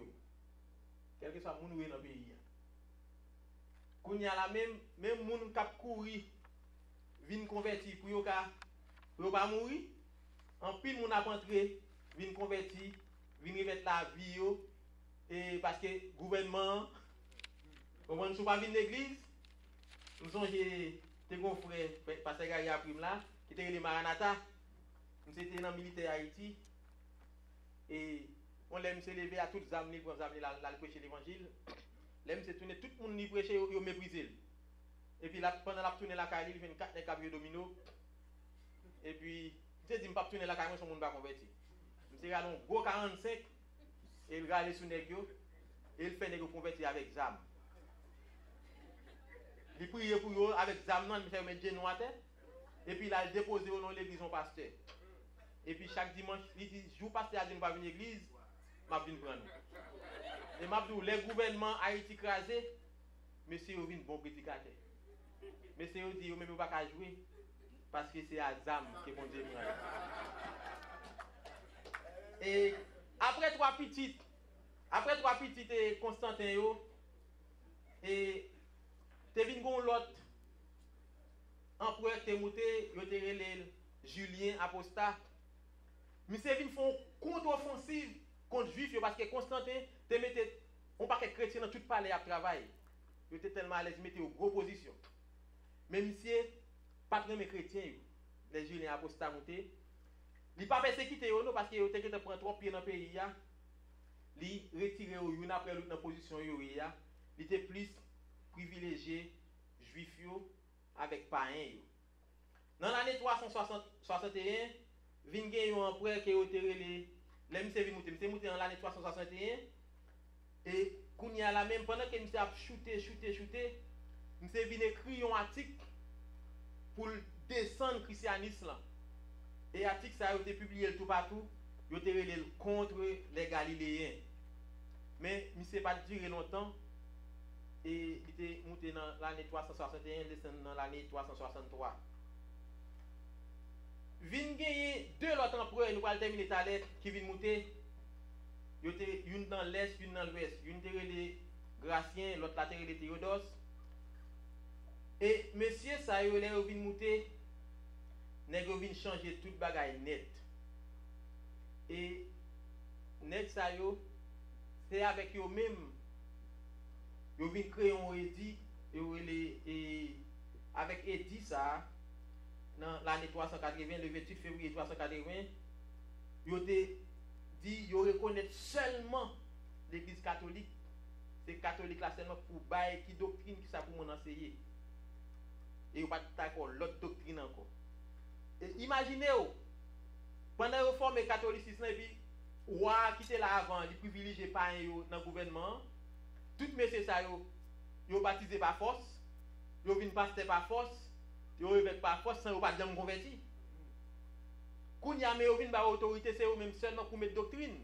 Quel que soit moun ou dans pays. Kounya la même moun k'ap kouri vin converti pour yo pas mourir. En pile moun a rentré, vin converti, vin remettre la vie yo et parce que gouvernement comment nous pas venir l'église. Nous sommes tes gros frères, pasteur Gary Aprim là, qui était les Maranatha. Nous étions dans le militaire Haïti. Et on l'aime se lever à toutes les âmes pour amener la prêcher l'évangile. L'aime se tourner, tout le monde y prêcher, il méprisé. Et puis là, pendant la tournée la carrière, il fait une 4 cabrio domino. Et puis, je dis, je ne vais pas tourner la carrière, son monde va convertir. Je suis allé un gros 45, et il regarde sur les et il fait des convertir avec ZAM. Il prie pour eux avec ZAM, il fait mettre genou à terre. Et puis il a déposé au nom de l'église son pasteur. Et puis chaque dimanche, il dit, jour pasteur a dit, je ne vais pas venir à l'église, je vais venir prendre. Et m'a dit, les gouvernements Haïti écrasés, monsieur vient bon prédicateur. Monsieur dit, vous ne pouvez pas jouer, parce que c'est à ZAM que mon Dieu prend. Et après 3 petites et Constantin, et te vin gon l'autre empereur te monté, yo te relé Julien apostat. Monsieur vin font contre-offensive contre juif parce que Constantin te mettait on paquet chrétien dans tout palais à travail. Yo te tellement à l'aise mettait au gros position. Mais monsieur pas très chrétien les Julien apostat monté. Li pas persécuté yo non parce que yo te prend 3 pieds dans pays ya. Li retiré yo une après l'autre dans position yo ya. Li était plus privilégié juif yo avec païen yo. Dans l'année 361, vinn gen yon empereur qui a relé les monsieur vinn monter dans l'année 361 et kounya la même pendant que monsieur a shooté, monsieur vinn écrit un article pour descendre christianisme là. Et l'article ça a été publié tout partout, yo te relé contre les Galiléens. Mais monsieur pas duré longtemps. et il était monté dans l'année 361, descendu dans l'année 363. Vin gagner deux autres empereurs, nous allons terminer ta lettre, qui viennent monter. Il y a une dans l'est, une dans l'ouest. Une terre les Gratiens, l'autre la terre les Théodos. Et monsieur, ça y est, ils viennent monter. Nèg yo vinn changer toute bagaille net. Et nèg ça yo c'est avec yo même yo vinn créer un édit et avec édit ça dans l'année 380 le 28 février 380 yo te dit yo reconnaître seulement l'église catholique. C'est catholique là seulement pour bail qui doctrine qui ça pour mon enseigner. Et yo pas d'accord l'autre doctrine encore. Imaginez-vous, pendant la réforme catholicisme, et puis, ou a quitté là avant, les privilégiés par dans le gouvernement, tout messieurs ça, yo baptisé par force, yo vinn pasteur par force, yo évêque par force, sans yo pas jamais converti. Kounya mais yo vinn par autorité, c'est eux même seulement pour mettre doctrine.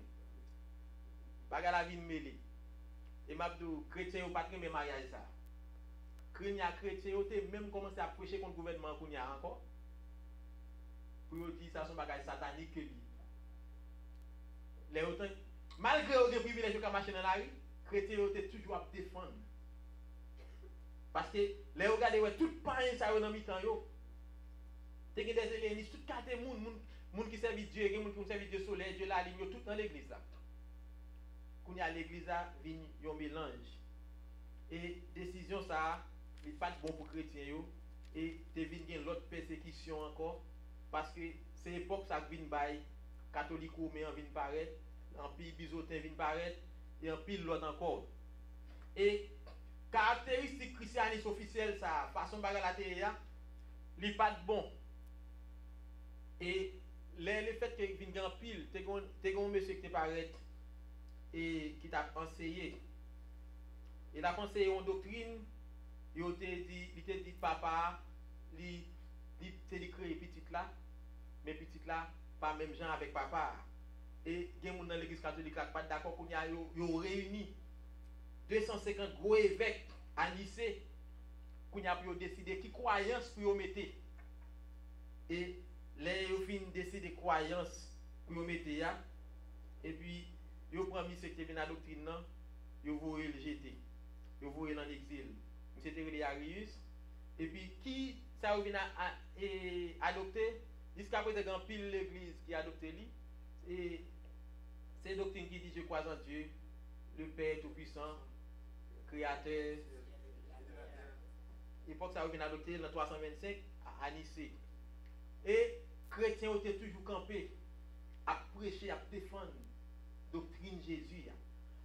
Baga la vinn mêlé. Et m'abdou chrétien yo pas très même mariage ça. Kounya chrétien yo te même commencé à prêcher contre le gouvernement kounya encore. Pour dire ça son bagage satanique que lui. Les autant malgré les privilèges qu'a marché dans la rue, chrétien était toujours à défendre. Parce que les regarder ouais tout païen ça dans mi-temps yo. T'es que des hellénistes tout quatre moun qui servent Dieu, moun qui servent Dieu soleil, Dieu la ligne tout dans l'église là. Quand y a l'église là, vient un mélange. Et décision ça, il pas bon pour chrétien yo et te vinn l'autre persécution encore. Parce que c'est l'époque ça vient bail catholique ou mais en vient paraître, en pile bisotin vient paraître et en pile l'autre encore. Et caractéristique christianisme officiel ça façon bagarre la terre li pas bon. Et le fait que vient en pile t'es gon monsieur qui te paraît et qui t'a enseigné. Il a conseillé une doctrine, il te dit papa, il te dit créer petite là. Mais petite là, pas même gens avec papa. Et il y a des gens dans l'église catholique qui ne sont pas d'accord qu'on y a réuni 250 gros évêques à Nice qu'on a pu décider qui croyance pour mettre. Et les ils fin décider croyance pour mettre et puis ils prend monsieur qui vient à la doctrine non, ils vont le jeter. Ils vont dans l'exil. C'était les Arius et puis qui ça vient à adopter. Jusqu'à présent, il y a pile l'église qui a adopté lui. Et c'est doctrine qui dit je crois en Dieu, le Père Tout-Puissant, Créateur. L'époque ça revient adopté en 325 à Nice. Et chrétiens ont toujours campé à prêcher, à défendre la doctrine Jésus.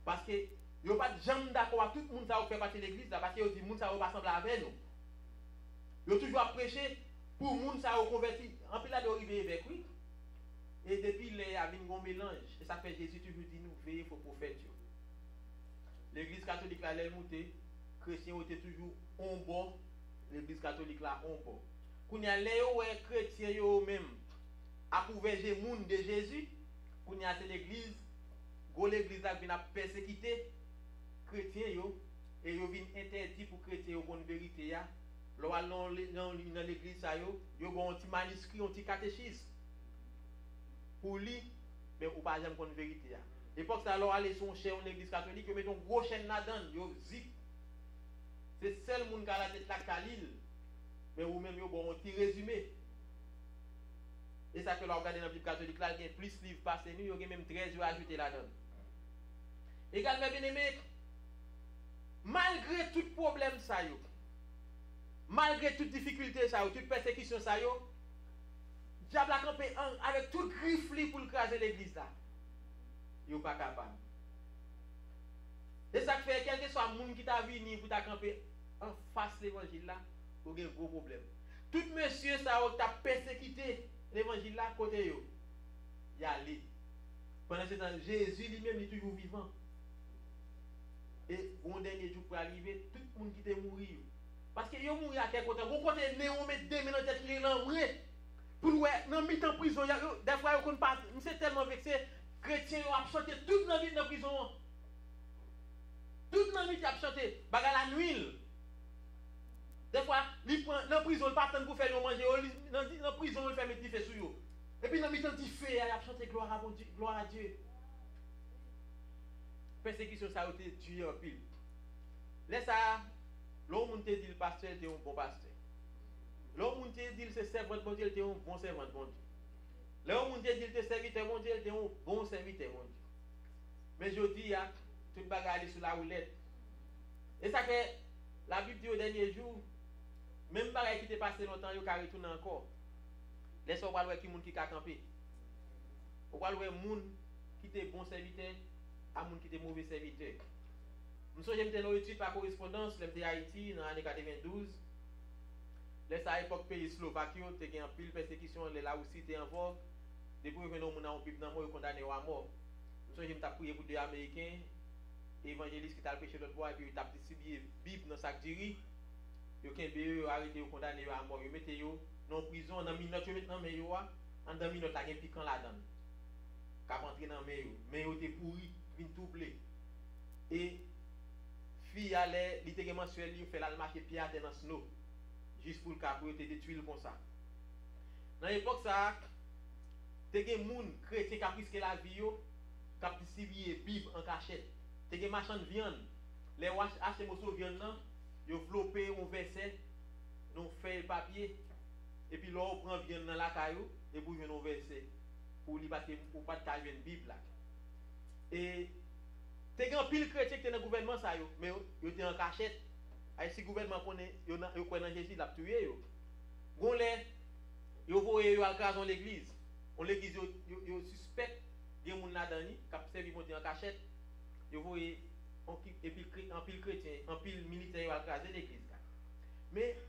Parce que ils n'ont pas de jamais d'accord à tout le monde qui fait partie de l'église parce qu'ils disent que le monde ne va pas sembler avec nous. Ils ont toujours à prêcher. Pour les gens qui converti, en plus là de arriver avec lui. Et depuis il y a un mélange. Et ça fait Jésus toujours dit nous veillez pour prophète. L'église catholique là elle monte, les chrétiens étaient toujours en bas, l'église catholique là en bas. Quand il y a les chrétiens eux-mêmes approuver les gens de Jésus, quand il y a l'église, l'église là vient persécuter les chrétiens et ils viennent interdire pour les chrétiens une vérité. Lorsqu'on dans l'église, il y a un petit manuscrit, un petit catéchisme. Pour lui, mais on ne peut pas jamais connaître la vérité. L'époque, ça alors aller sur une l'église catholique, ils mettent une grosse chaîne là-dedans, ils zip. C'est le seul monde qui a la tête là, Khalil. Mais vous-même, vous avez un petit résumé. Et ça que l'on regarde dans la Bible catholique, là, il y a plus de livres passés, il y a même 13 jours ajoutés là-dedans. Également, bien aimé, malgré tout problème, ça y est. Malgré toute difficulté, toute persécution, le diable a campé avec toute griffe pour craser l'église. Il n'est pas capable. Et ça fait quel que soit le monde qui t'a venu pour camper en face de l'évangile, il y a un gros problème. Tout monsieur ça t'a persécuté l'évangile là, côté yo. Il y a allé. Pendant ce temps, Jésus lui-même est toujours vivant. Et bon dernier jour pour arriver, tout le monde qui est mort. Parce que yo mouri à quel côté? Bon côté néon met 2 minutes tête li nan vrai. Pour ouais, dans mi-temps prison, des fois yo kon pas, c'est tellement vexé, chrétien yo a sorti toute dans vie dans prison. Toute la nuit, il a chanté. Baga la nuit. Des fois, il prend dans la prison, il pas pour faire manger. Dans la prison, il fait mettre du feu sur eux. Et puis, dans le temps du feu, il a chanté gloire à Dieu. Gloire à Dieu. Persécution, ça a été tué en pile. Laisse ça, l'homme te dit le pasteur était un bon pasteur. L'homme te dit le servant bon Dieu était un bon servant bon Dieu. L'homme te dit le serviteur bon Dieu était un bon serviteur bon Dieu. Mais je dis, tout le bagage est sur la roulette. Et ça fait, la Bible dit au dernier jour, même bagage qui t'est passé longtemps, il y a retourné encore. Laisse-moi voir qui qui a campé. On va voir moun qui était bon serviteur à moun qui était mauvais serviteur. Nous sommes j'étais dans l'étude par correspondance, j'étais à Haïti dans l'année 92. Laisse à l'époque pays Slovaquie, tu as en pile persécution, là aussi tu es en vogue. Depuis que nous avons pris dans mort, condamné à mort. Nous sommes j'étais prié pour des Américains, évangélistes qui ont prêché l'autre bois et puis ils ont distribué Bible dans sac de riz. Ils ont arrêté, ils ont condamné à mort, ils mettent dans la prison, dans minute, ils mettent dans les mains, en 2 minutes, ils ont piquant là-dedans. Ils ont rentré dans les mains, mais ils ont été pourris, ils ont tout blé. Et fille allait littéralement mensuel, il fait la marche pied à terre dans le snow, juste pour le cas pour te détruire comme ça. Dans l'époque, ça, tu as des gens chrétiens qui ont pris la vie, qui ont distribué la Bible en cachette. Tu as des marchands de viande, les achètent des morceaux de viande, ils ont flopé un verset, ils ont fait le papier, et puis là, on prend viande dans la caillou, et puis ils ont un verset, pour ne pas de une Bible. Et tu as un pile chrétien qui est dans le gouvernement, mais ils sont en cachette. Et si le gouvernement connaît, ils connaissent Jésus, il a tué. Ils voient à grâce dans l'église. L'église, ils suspectent qu'il y a des gens là-dedans qui ont servi en cachette. Ils voient en pile chrétien, en pile militaire à grâce de l'église. Mais,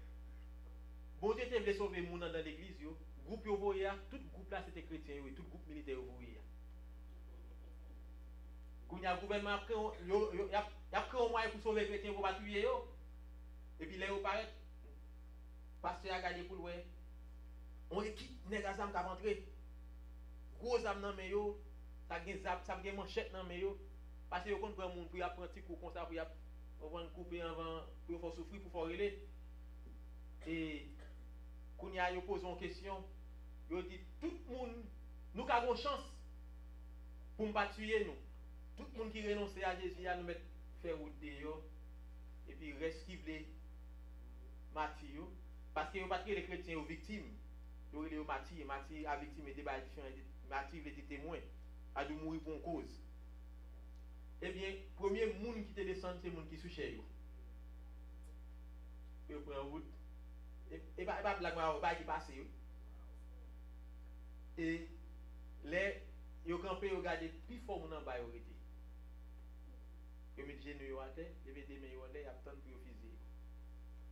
bon Dieu voulait sauver les gens dans l'église. Le groupe, tout groupe là c'était chrétien, tout groupe militaire. Quand le gouvernement a pris un moyen pour sauver les chrétiens pour ne pas tuer. Et puis là, il paraît, le pasteur a gagné pour le ouais. On équipe, les gars, qui ont rentré. Gros âmes dans les mains, ça a des manchettes dans les mains. Parce que vous prend pour apprendre un petit coup comme ça, pour couper avant, pour faire souffrir, pour faire relais. Et quand il y a posé une question, il dit tout le monde, nous avons une chance pour ne pas tuer nous. Tout le monde qui renonce à Jésus, à nous mettre faire route dehors, et puis resquiver martyr, parce que vous ne pas les chrétiens aux victimes. Vous les martyrs, martyrs à victime et débat différent, martyrs les témoins, à de mourir pour une cause. Eh bien, le premier monde qui te descend, c'est le monde qui sous chez vous. Vous prenez route. Et pas blague, pas qui passe. Et les, vous campez, vous regardez plus fort mon en bas, vous arrêtez. Vous mettez les genoux à terre, vous mettez les mains à terre, vous attendez pour vous fuser.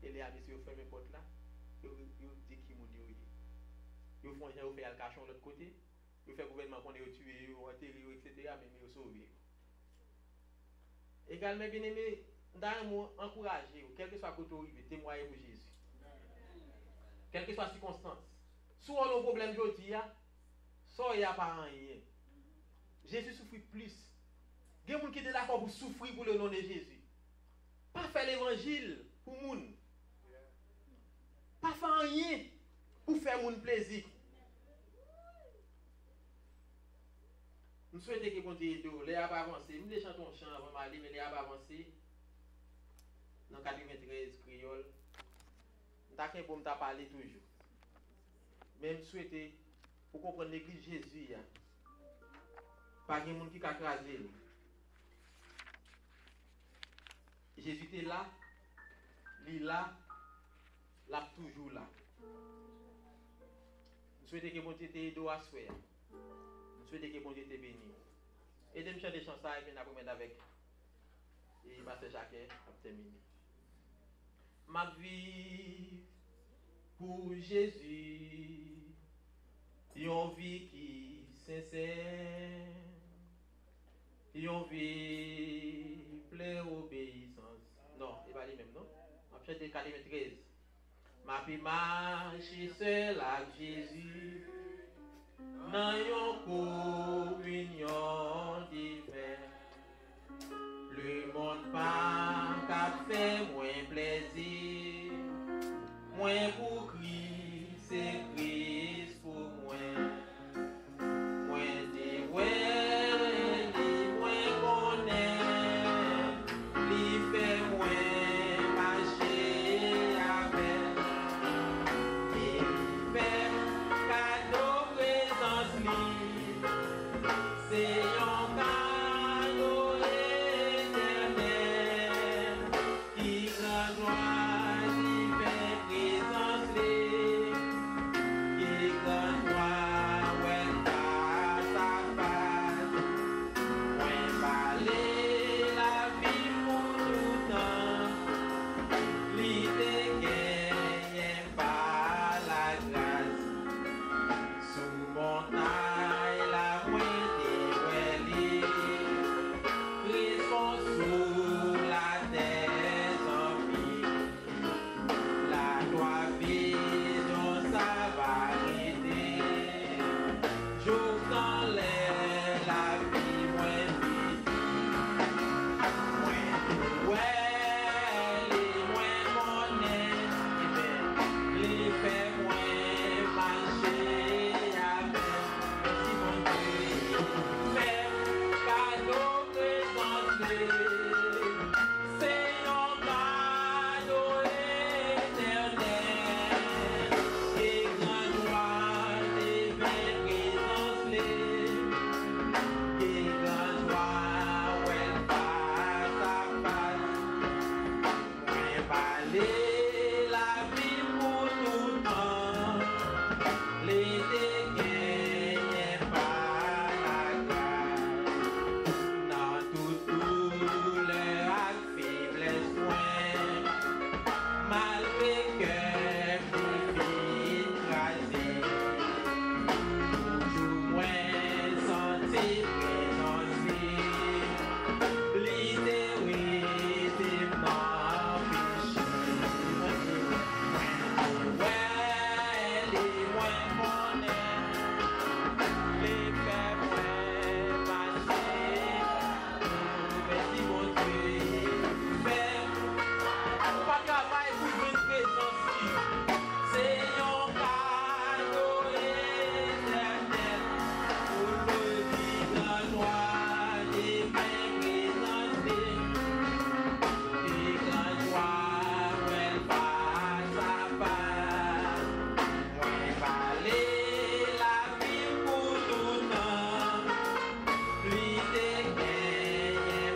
Et les amis, si vous fermez la porte là, vous dites qui vous dit. Vous font gens, vous faites le cachon de l'autre côté, vous faites le gouvernement qu'on est tué, vous enterré, etc., mais vous sauvez. Également, bien aimé, nous encourager, quel que soit le côté, témoigner pour Jésus. Quelle que soit la circonstance. Si on a un problème aujourd'hui, ça n'y a pas rien. Jésus souffre plus. Il y a des gens qui sont d'accord pour souffrir pour le nom de Jésus. Pas faire l'évangile pour les gens. Pas faire rien pour faire mon plaisir. Nous souhaitons que vous dites, les a avancé. Nous les chantons un chant avant d'aller, mais les a avancé. Dans 93 créole. Nous avons pour me parler toujours. Même souhaiter pour comprendre l'église Jésus. Pas de monde qui a crasé. Jésus était là, il est là, il est toujours là. Nous souhaitons que mon Dieu t'aide à souhaiter. Nous souhaitons que mon Dieu te bénisse. Et de me chanter des chansons et puis nous allons avec. Et Pasteur Jacques a terminé. Ma vie pour Jésus, une vie qui sincère, une vie pleine d'obéissance. Non, il va dire même, non? On chante 93. Ma vie marche seule avec Jésus, dans une communion divine. Le monde pas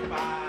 Bye.